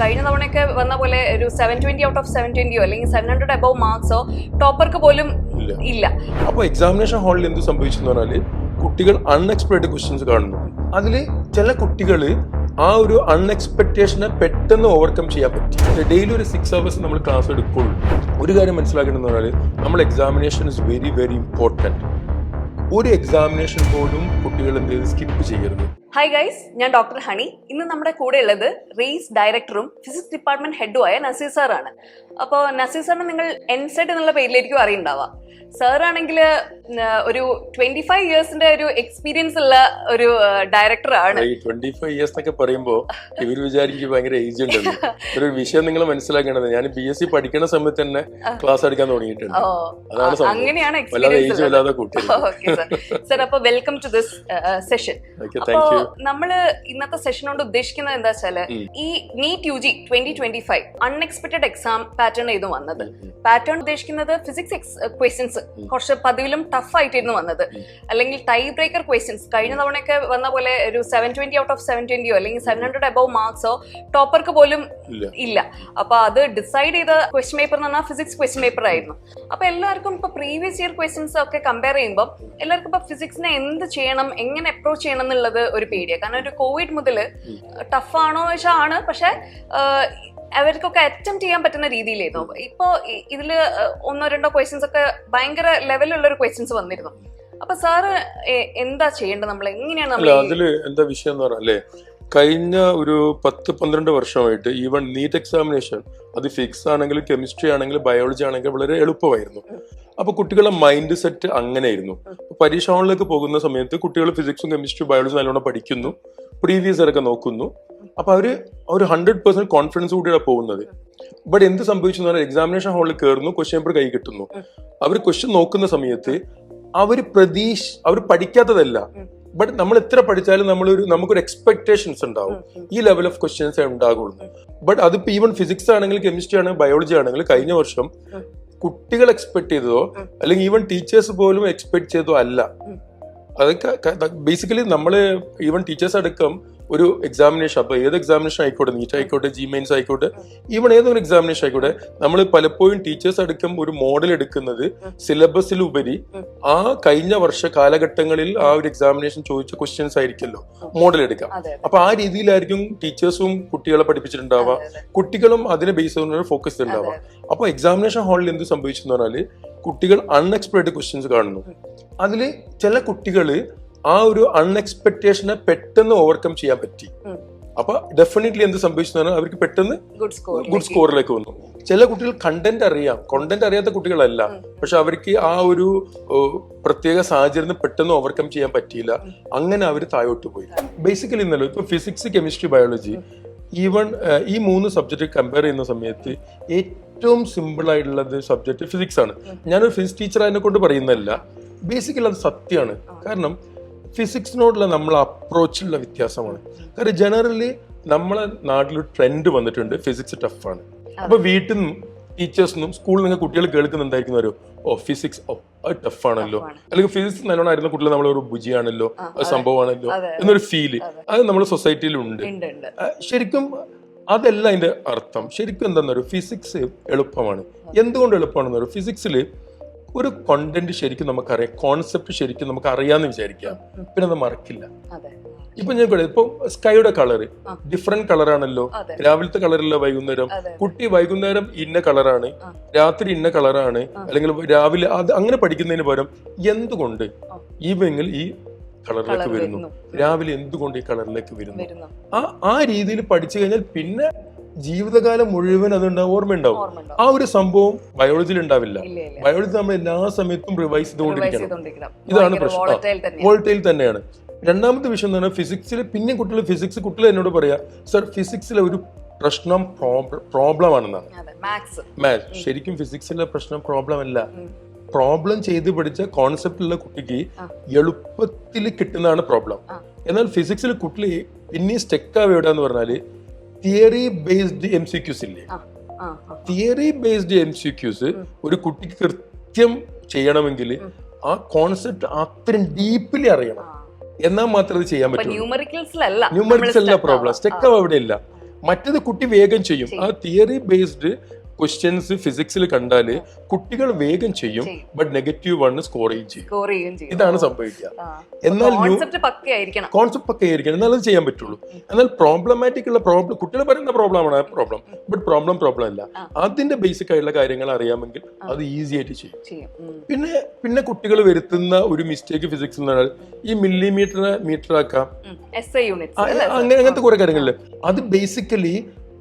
കഴിഞ്ഞ തവണയൊക്കെ വന്ന പോലെ ഒരു 720 ഔട്ട് ഓഫ് 720 അല്ലെങ്കിൽ 700 അബവ് മാർക്സോ ടോപ്പർക്ക് പോലും ഇല്ല. അപ്പൊ എക്സാമിനേഷൻ ഹാളിൽ എന്ത് സംഭവിച്ചെന്ന് പറഞ്ഞാല് കുട്ടികൾ അൺഎക്സ്പെക്ടഡ് ക്വസ്റ്റ്യൻസ് കാണുന്നു. അതിൽ ചില കുട്ടികൾ ആ ഒരു അൺഎക്സ്പെക്ടേഷനെ പെട്ടെന്ന് ഓവർകം ചെയ്യാൻ പറ്റി. ഡെയിലി ഒരു 6 hours നമ്മൾ ക്ലാസ് എടുക്കുള്ളൂ. ഒരു കാര്യം മനസ്സിലാക്കണമെന്ന് പറഞ്ഞാൽ നമ്മൾ examination is very very important. ഒരു എക്സാമിനേഷൻ പോലും കുട്ടികൾ എന്ത് ചെയ്ത് സ്കിപ്പ് ചെയ്യരുത്. ഹായ് ഗൈസ്, ഞാൻ ഡോക്ടർ ഹണി. ഇന്ന് നമ്മുടെ കൂടെ ഉള്ളത് റേസ് ഡയറക്ടറും ഫിസിക്സ് ഡിപ്പാർട്ട്മെന്റ് ഹെഡുമായ നസീർ സാറാണ്. അപ്പോൾ നസീർ സാറിനെ നിങ്ങൾ എൻസെറ്റ് എന്നുള്ള പേരിലായിരിക്കും അറിയുണ്ടാവുക. സാറാണെങ്കിൽ ഒരു 25 yearsന്റെ ഒരു എക്സ്പീരിയൻസ് ഉള്ള ഒരു ഡയറക്ടറാണ്. 25 years എന്നൊക്കെ പറയുമ്പോൾ ഇവർ വിചാരിക്കും ഭയങ്കര ഏജ് ഉണ്ടെന്ന്. ഒരു വിഷയം നിങ്ങൾ മനസ്സിലാക്കേണ്ടത്, ഞാൻ BSc പഠിക്കുന്ന സമയത്ത് തന്നെ ക്ലാസ് എടുക്കാൻ തുടങ്ങിയിട്ടുണ്ട്. അങ്ങനെയാണ് സർ. അപ്പൊ വെൽക്കം ടു ദിസ് സെഷൻ. നമ്മള് ഇന്നത്തെ സെഷൻ കൊണ്ട് ഉദ്ദേശിക്കുന്നത് എന്താ വെച്ചാല്, ഈ NEET UG 2025 unexpected exam pattern ആയിരുന്നു വന്നത്. പാറ്റേൺ ഉദ്ദേശിക്കുന്നത് ഫിസിക്സ് ക്വസ്റ്റ്യൻസ് കുറച്ച് പതിവിലും ടഫ് ആയിട്ടായിരുന്നു വന്നത്. അല്ലെങ്കിൽ ടൈ ബ്രേക്കർ ക്വസ്റ്റ്യൻസ് കഴിഞ്ഞ തവണയൊക്കെ വന്ന പോലെ ഒരു 720 ഔട്ട് ഓഫ് 720 അല്ലെങ്കിൽ 700 അബവ് മാർക്സോ ടോപ്പർക്ക് പോലും ഇല്ല. അപ്പൊ അത് ഡിസൈഡ് ചെയ്ത ക്വസ്റ്റ്യൻ പേപ്പർ എന്ന് പറഞ്ഞാൽ ഫിസിക്സ് ക്വസ്റ്റ്യൻ പേപ്പർ ആയിരുന്നു. അപ്പൊ എല്ലാവർക്കും ഇപ്പൊ പ്രീവിയസ് ഇയർ ക്വസ്റ്റ്യൻസ് ഒക്കെ കമ്പയർ ചെയ്യുമ്പോൾ എല്ലാവർക്കും ഇപ്പൊ ഫിസിക്സിനെ എന്ത് ചെയ്യണം, എങ്ങനെ അപ്രോച്ച് ചെയ്യണം എന്നുള്ളത് ഒരു പേടിയാണ്. കാരണം ഒരു കോവിഡ് മുതൽ ടഫ് ആണോ എന്ന് വെച്ചാൽ ആണ്, പക്ഷെ അവർക്കൊക്കെ അറ്റംപ്റ്റ് ചെയ്യാൻ പറ്റുന്ന രീതിയിലായിരുന്നു. ഇപ്പോ ഇതില് 1-2 ക്വസ്റ്റ്യൻസ് ഒക്കെ ഭയങ്കര ലെവലുള്ള ഒരു ക്വസ്റ്റ്യൻസ് വന്നിരുന്നു. അപ്പൊ സാറ് എന്താ ചെയ്യേണ്ടത്, നമ്മൾ എങ്ങനെയാണ് അതില് എന്താ വിഷയം എന്ന് പറഞ്ഞാലേ, കഴിഞ്ഞ ഒരു 10-12 വർഷമായിട്ട് ഈവൻ നീറ്റ് എക്സാമിനേഷൻ അത് ഫിസിക്സ് ആണെങ്കിലും കെമിസ്ട്രി ആണെങ്കിലും ബയോളജി ആണെങ്കിലും വളരെ എളുപ്പമായിരുന്നു. അപ്പൊ കുട്ടികളുടെ മൈൻഡ് സെറ്റ് അങ്ങനെയായിരുന്നു. പരീക്ഷ ഹാളിലേക്ക് പോകുന്ന സമയത്ത് കുട്ടികൾ ഫിസിക്സും കെമിസ്ട്രി ബയോളജി നല്ലോണം പഠിക്കുന്നു, പ്രീവിയസ് ഇയർ ഒക്കെ നോക്കുന്നു. അപ്പൊ അവര് 100% കോൺഫിഡൻസ് കൂടിയാണ് പോകുന്നത്. ബട്ട് എന്ത് സംഭവിച്ചു എന്ന് പറഞ്ഞാൽ, എക്സാമിനേഷൻ ഹാളിൽ കയറുന്നു, ക്വസ്റ്റ്യൻ പേപ്പർ കൈ കിട്ടുന്നു. അവർ ക്വസ്റ്റ്യൻ നോക്കുന്ന സമയത്ത് അവർ പഠിക്കാത്തതല്ല, ബട്ട് നമ്മൾ എത്ര പഠിച്ചാലും നമുക്കൊരു എക്സ്പെക്ടേഷൻസ് ഉണ്ടാവും. ഈ ലെവൽ ഓഫ് ക്വസ്റ്റ്യൻസ് ഉണ്ടാകുള്ളൂ. ബട്ട് അതിപ്പോ ഈവൻ ഫിസിക്സ് ആണെങ്കിൽ കെമിസ്ട്രി ആണെങ്കിൽ ബയോളജി ആണെങ്കിൽ കഴിഞ്ഞ വർഷം കുട്ടികൾ എക്സ്പെക്ട് ചെയ്തതോ അല്ലെങ്കിൽ ഈവൻ ടീച്ചേഴ്സ് പോലും എക്സ്പെക്ട് ചെയ്തതോ അല്ല. അതൊക്കെ ബേസിക്കലി നമ്മള് ഈവൻ ടീച്ചേഴ്സ് അടക്കം ഒരു എക്സാമിനേഷൻ, അപ്പൊ ഏത് എക്സാമിനേഷൻ ആയിക്കോട്ടെ, നീറ്റ് ആയിക്കോട്ടെ, GMains ആയിക്കോട്ടെ, ഈവൻ ഏതൊരു എക്സാമിനേഷൻ ആയിക്കോട്ടെ, നമ്മൾ പലപ്പോഴും ടീച്ചേഴ്സ് അടക്കം ഒരു മോഡൽ എടുക്കുന്നത് സിലബസിലുപരി ആ കഴിഞ്ഞ വർഷ കാലഘട്ടങ്ങളിൽ ആ ഒരു എക്സാമിനേഷൻ ചോദിച്ച ക്വസ്റ്റ്യൻസ് ആയിരിക്കുമല്ലോ മോഡൽ എടുക്കാം. അപ്പൊ ആ രീതിയിലായിരിക്കും ടീച്ചേഴ്സും കുട്ടികളെ പഠിപ്പിച്ചിട്ടുണ്ടാവുക, കുട്ടികളും അതിനെ ബേസ് ചെയ്തുകൊണ്ട് ഫോക്കസ് ചെയ്തിട്ടുണ്ടാവുക. അപ്പൊ എക്സാമിനേഷൻ ഹാളിൽ എന്ത് സംഭവിച്ചെന്ന് പറഞ്ഞാല്, കുട്ടികൾ അൺഎക്സ്പെക്ടഡ് ക്വസ്റ്റ്യൻസ് കാണുന്നു. അതില് ചില കുട്ടികള് ആ ഒരു അൺഎക്സ്പെക്ടേഷനെ പെട്ടെന്ന് ഓവർകം ചെയ്യാൻ പറ്റി. അപ്പൊ ഡെഫിനറ്റ്ലി എന്ത് സംഭവിച്ചു പറഞ്ഞാൽ അവർക്ക് പെട്ടെന്ന് ഗുഡ് സ്കോറിലേക്ക് വന്നു. ചില കുട്ടികൾ കണ്ടന്റ് അറിയാത്ത കുട്ടികളല്ല, പക്ഷെ അവർക്ക് ആ ഒരു പ്രത്യേക സാഹചര്യം പെട്ടെന്ന് ഓവർകം ചെയ്യാൻ പറ്റിയില്ല. അങ്ങനെ അവർ താഴോട്ട് പോയി. ബേസിക്കലി ഇന്നലെ ഇപ്പൊ ഫിസിക്സ് കെമിസ്ട്രി ബയോളജി ഈവൻ ഈ 3 സബ്ജക്റ്റ് കമ്പയർ ചെയ്യുന്ന സമയത്ത് ഏറ്റവും സിമ്പിൾ ആയിട്ടുള്ളത് സബ്ജക്ട് ഫിസിക്സ് ആണ്. ഞാനൊരു ഫിസിക്സ് ടീച്ചർ അതിനെ കൊണ്ട് പറയുന്നതല്ല, ബേസിക്കലി അത് സത്യമാണ്. കാരണം ഫിസിക്സിനോടുള്ള നമ്മളെ അപ്രോച്ചിലുള്ള വ്യത്യാസമാണ്. കാരണം ജനറലി നമ്മളെ നാട്ടിലൊരു ട്രെൻഡ് വന്നിട്ടുണ്ട്, ഫിസിക്സ് ടഫാണ്. അപ്പൊ വീട്ടിൽ നിന്നും ടീച്ചേഴ്സിനും സ്കൂളിൽ നിന്ന് കുട്ടികൾ കേൾക്കുന്നുണ്ടായിരിക്കുന്നവരോ, ഫിസിക്സ് അത് ടഫാണല്ലോ, അല്ലെങ്കിൽ ഫിസിക്സ് നല്ലോണം ആയിരുന്ന കുട്ടികൾ നമ്മളൊരു ബുജിയാണല്ലോ, അത് സംഭവമാണല്ലോ എന്നൊരു ഫീല് അത് നമ്മുടെ സൊസൈറ്റിയിലുണ്ട്. ശരിക്കും അതല്ല അതിന്റെ അർത്ഥം. ശരിക്കും എന്താണെന്നൊരു ഫിസിക്സ് എളുപ്പമാണ്. എന്തുകൊണ്ട് എളുപ്പമാണെന്ന് പറയും, ഫിസിക്സിൽ ഒരു കോണ്ടന്റ് ശരിക്കും നമുക്കറിയാം, കോൺസെപ്റ്റ് ശരിക്കും നമുക്ക് അറിയാന്ന് വിചാരിക്കാം, പിന്നെ അത് മറക്കില്ല. ഇപ്പൊ ഞാൻ ഇപ്പൊ സ്കൈയുടെ കളറ് ഡിഫറെന്റ് കളറാണല്ലോ, രാവിലത്തെ കളറല്ല വൈകുന്നേരം. കുട്ടി വൈകുന്നേരം ഇന്ന കളറാണ്, രാത്രി ഇന്ന കളറാണ്, അല്ലെങ്കിൽ രാവിലെ അത് അങ്ങനെ പഠിക്കുന്നതിന് പകരം എന്തുകൊണ്ട് ഈവനിങ്ങിൽ ഈ കളറിലേക്ക് വരുന്നു, രാവിലെ എന്തുകൊണ്ട് ഈ കളറിലേക്ക് വരുന്നു, ആ രീതിയിൽ പഠിച്ചു കഴിഞ്ഞാൽ പിന്നെ ജീവിതകാലം മുഴുവൻ അതുണ്ടാവും, ഓർമ്മയുണ്ടാവും. ആ ഒരു സംഭവം ബയോളജിയിൽ ഉണ്ടാവില്ല. ബയോളജി നമ്മൾ എല്ലാ സമയത്തും റിവൈസ് ചെയ്തുകൊണ്ടിരിക്കണം. ഇതാണ് പ്രശ്നം, വോൾട്ടൈൽ തന്നെയാണ്. രണ്ടാമത്തെ വിഷയം എന്ന് പറഞ്ഞാൽ ഫിസിക്സിൽ പിന്നെ കുട്ടികൾ എന്നോട് പറയാ, സർ ഫിസിക്സിലെ ഒരു പ്രശ്നം പ്രോബ്ലം ആണെന്നാണ്. മാത്സ് ശരിക്കും ഫിസിക്സിലെ പ്രശ്നം പ്രോബ്ലം അല്ല. പ്രോബ്ലം ചെയ്ത് പഠിച്ച കോൺസെപ്റ്റുള്ള കുട്ടിക്ക് എളുപ്പത്തിൽ കിട്ടുന്നതാണ് പ്രോബ്ലം. എന്നാൽ ഫിസിക്സിൽ കുട്ടി പിന്നെ സ്റ്റെക്കാവ് എവിടെയെന്ന് പറഞ്ഞാല് തിയറി ബേസ്ഡ് MCQs ഇല്ലേ, തിയറി ബേസ്ഡ് MCQs ഒരു കുട്ടിക്ക് കൃത്യം ചെയ്യണമെങ്കിൽ ആ കോൺസെപ്റ്റ് അത്രയും ഡീപ്ലി അറിയണം, എന്നാൽ മാത്രമേ അത് ചെയ്യാൻ പറ്റൂ. ന്യൂമറിക്കൽസ് അല്ല പ്രോബ്ലം, സ്റ്റെക്കാവ് അവിടെ ഇല്ല. മറ്റേത് കുട്ടി വേഗം ചെയ്യും. ആ തിയറി ബേസ്ഡ് ക്വസ്റ്റ്യൻസ് ഫിസിക്സിൽ കണ്ടാല് കുട്ടികൾ വേഗം ചെയ്യും, ബട്ട് -1 സ്കോർ ചെയ്യും. ഇതാണ് സംഭവിക്കുക. എന്നാൽ കോൺസെപ്റ്റ് പക്കയായിരിക്കണം, എന്നാൽ അത് ചെയ്യാൻ പറ്റുള്ളൂ. എന്നാൽ പ്രോബ്ലമാറ്റിക് ഉള്ള പ്രോബ്ലം കുട്ടികൾ പറയുന്ന പ്രോബ്ലമാണ് ആ പ്രോബ്ലം, ബട്ട് പ്രോബ്ലം അല്ല. അതിന്റെ ബേസിക് ആയിട്ടുള്ള കാര്യങ്ങൾ അറിയാമെങ്കിൽ അത് ഈസി ആയിട്ട് ചെയ്യും. പിന്നെ കുട്ടികൾ വരുത്തുന്ന ഒരു മിസ്റ്റേക്ക് ഫിസിക്സ് എന്ന് പറഞ്ഞാൽ ഈ മീറ്റർ ആക്കാം, അങ്ങനത്തെ കുറെ കാര്യങ്ങളില് അത് ബേസിക്കലി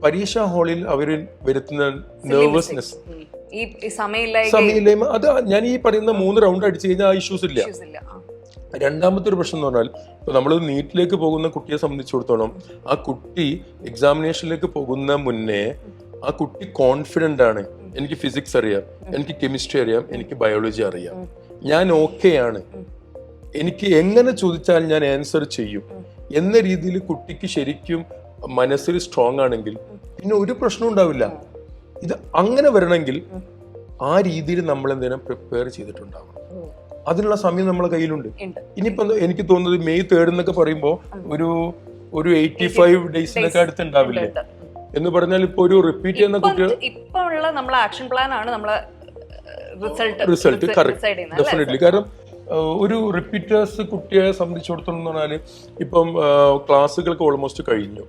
പരീക്ഷാ ഹാളിൽ അവർ വരുത്തുന്ന നെർവസ്നെസ്, സമയമില്ലായ്മ. അത് ഞാൻ ഈ പറയുന്ന 3 റൗണ്ട് അടിച്ചു കഴിഞ്ഞാൽ ആ ഇഷ്യൂസ് ഇല്ല. രണ്ടാമത്തെ ഒരു പ്രശ്നം എന്ന് പറഞ്ഞാൽ ഇപ്പൊ നമ്മൾ നീറ്റിലേക്ക് പോകുന്ന കുട്ടിയെ സംബന്ധിച്ചിടത്തോളം ആ കുട്ടി എക്സാമിനേഷനിലേക്ക് പോകുന്ന മുന്നേ ആ കുട്ടി കോൺഫിഡന്റ് ആണ്. എനിക്ക് ഫിസിക്സ് അറിയാം, എനിക്ക് കെമിസ്ട്രി അറിയാം, എനിക്ക് ബയോളജി അറിയാം, ഞാൻ ഓക്കെ ആണ്, എനിക്ക് എങ്ങനെ ചോദിച്ചാൽ ഞാൻ ആൻസർ ചെയ്യും എന്ന രീതിയിൽ കുട്ടിക്ക് ശരിക്കും മനസ്സിൽ സ്ട്രോങ് ആണെങ്കിൽ പിന്നെ ഒരു പ്രശ്നം ഉണ്ടാവില്ല. ഇത് അങ്ങനെ വരണമെങ്കിൽ ആ രീതിയിൽ നമ്മൾ എന്തെങ്കിലും പ്രിപ്പയർ ചെയ്തിട്ടുണ്ടാവണം. അതിനുള്ള സമയം നമ്മളെ കയ്യിലുണ്ട്. ഇനിയിപ്പോ എനിക്ക് തോന്നുന്നത് May 3 എന്നൊക്കെ പറയുമ്പോൾ ഒരു 85 ഡേയ്സിനൊക്കെ അടുത്തുണ്ടാവില്ലേ എന്ന് പറഞ്ഞാൽ ഇപ്പൊ ഒരു റിപ്പീറ്റ് ചെയ്യുന്ന കുട്ടികൾ റിസൾട്ട് ഡെഫിനറ്റ്ലി. കാരണം ഒരു റിപ്പീറ്റേഴ്സ് കുട്ടിയെ സംബന്ധിച്ചിടത്തോളം എന്ന് പറഞ്ഞാൽ ഇപ്പം ക്ലാസ്സുകൾക്ക് ഓൾമോസ്റ്റ് കഴിഞ്ഞു.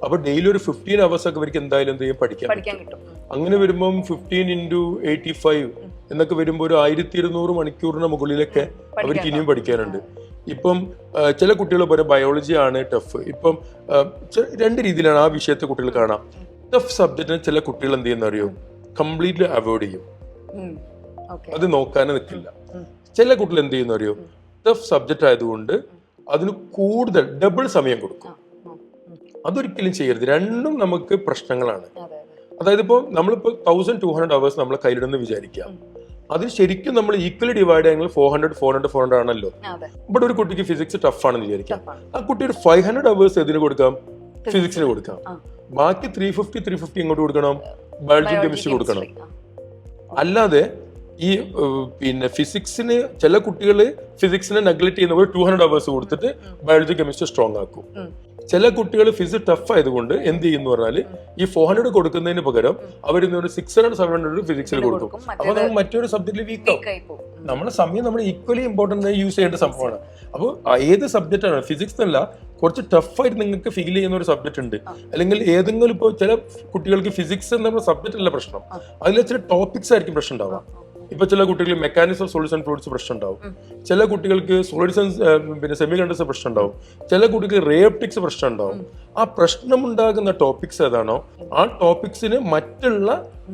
അപ്പൊ ഡെയിലി ഒരു 15 hours ഒക്കെ അവർക്ക് എന്തായാലും എന്ത് ചെയ്യും പഠിക്കാൻ കിട്ടും. അങ്ങനെ വരുമ്പം 15 × 85 എന്നൊക്കെ വരുമ്പോൾ ഒരു 1200 മണിക്കൂറിന് മുകളിലൊക്കെ അവർക്ക് ഇനിയും പഠിക്കാനുണ്ട്. ഇപ്പം ചില കുട്ടികൾ പറയും ബയോളജി ആണ് ടഫ്. ഇപ്പം 2 രീതിയിലാണ് ആ വിഷയത്തെ കുട്ടികൾ കാണാം. ടഫ് സബ്ജക്റ്റിനെ ചില കുട്ടികൾ എന്ത് ചെയ്യുന്ന അറിയോ, കംപ്ലീറ്റ്ലി അവോയ്ഡ് ചെയ്യും, അത് നോക്കാനേ നിൽക്കില്ല. ചില കുട്ടികൾ എന്ത് ചെയ്യുന്ന അറിയോ, ടഫ് സബ്ജക്റ്റ് ആയതുകൊണ്ട് അതിന് കൂടുതൽ ഡബിൾ സമയം കൊടുക്കും. അതൊരിക്കലും ചെയ്യരുത്. രണ്ടും നമുക്ക് പ്രശ്നങ്ങളാണ്. അതായത് ഇപ്പോൾ നമ്മളിപ്പോ 1200 hours നമ്മളെ കയ്യിലിടുന്ന് വിചാരിക്കാം. അത് ശരിക്കും നമ്മൾ ഈക്വലി ഡിവൈഡ് ആയെങ്കിൽ 400 ആണല്ലോ. ബട്ട് ഒരു കുട്ടിക്ക് ഫിസിക്സ് ടഫ് ആണെന്ന് വിചാരിക്കാം. ആ കുട്ടി ഒരു 500 hours എതിന് കൊടുക്കാം, ഫിസിക്സിന് കൊടുക്കാം. ബാക്കി 350 ഇങ്ങോട്ട് കൊടുക്കണം, ബയോളജി കെമിസ്ട്രി കൊടുക്കണം. അല്ലാതെ ഈ പിന്നെ ഫിസിക്സിന് ചില കുട്ടികൾ ഫിസിക്സിനെ നെഗ്ലക്ട് ചെയ്യുന്നവർ 200 hours കൊടുത്തിട്ട് ബയോളജി കെമിസ്ട്രി സ്ട്രോങ് ആക്കും. ചില കുട്ടികൾ ഫിസിക്സ് ടഫ് ആയതുകൊണ്ട് എന്ത് ചെയ്യുന്നു പറഞ്ഞാൽ ഈ 400 കൊടുക്കുന്നതിന് പകരം അവർ 600-700 ഫിസിക്സിൽ കൊടുക്കും. അപ്പൊ നമ്മൾ മറ്റൊരു സബ്ജക്റ്റിൽ വീക്ക് ആവും. നമ്മുടെ സമയം നമ്മൾ ഈക്വലി ഇമ്പോർട്ടന്റ് യൂസ് ചെയ്യേണ്ട സംഭവമാണ്. അപ്പോൾ ഏത് സബ്ജക്റ്റ് ആണ്, ഫിസിക്സ് എന്നല്ല, കുറച്ച് ടഫായിട്ട് നിങ്ങൾക്ക് ഫീൽ ചെയ്യുന്ന ഒരു സബ്ജക്റ്റ് ഉണ്ട്, അല്ലെങ്കിൽ ഏതെങ്കിലും ഇപ്പോൾ ചില കുട്ടികൾക്ക് ഫിസിക്സ് എന്ന സബ്ജക്റ്റ് അല്ല പ്രശ്നം, അതിലെ ചില ടോപ്പിക്സ് ആയിരിക്കും പ്രശ്നം ഉണ്ടാവുക. ഇപ്പൊ ചില കുട്ടികൾ mechanics of solids and fluids പ്രശ്നം ഉണ്ടാവും, ചില കുട്ടികൾക്ക് സോളിഡ്സ് ആൻഡ് പിന്നെ സെമി കണ്ടക്ടേഴ്സ് പ്രശ്നം ഉണ്ടാവും, ചില കുട്ടികൾക്ക് റേ ഒപ്റ്റിക്സ് പ്രശ്നം ഉണ്ടാവും. ആ പ്രശ്നമുണ്ടാകുന്ന ടോപ്പിക്സ് ഏതാണോ ആ ടോപ്പിക്സിന് മറ്റുള്ള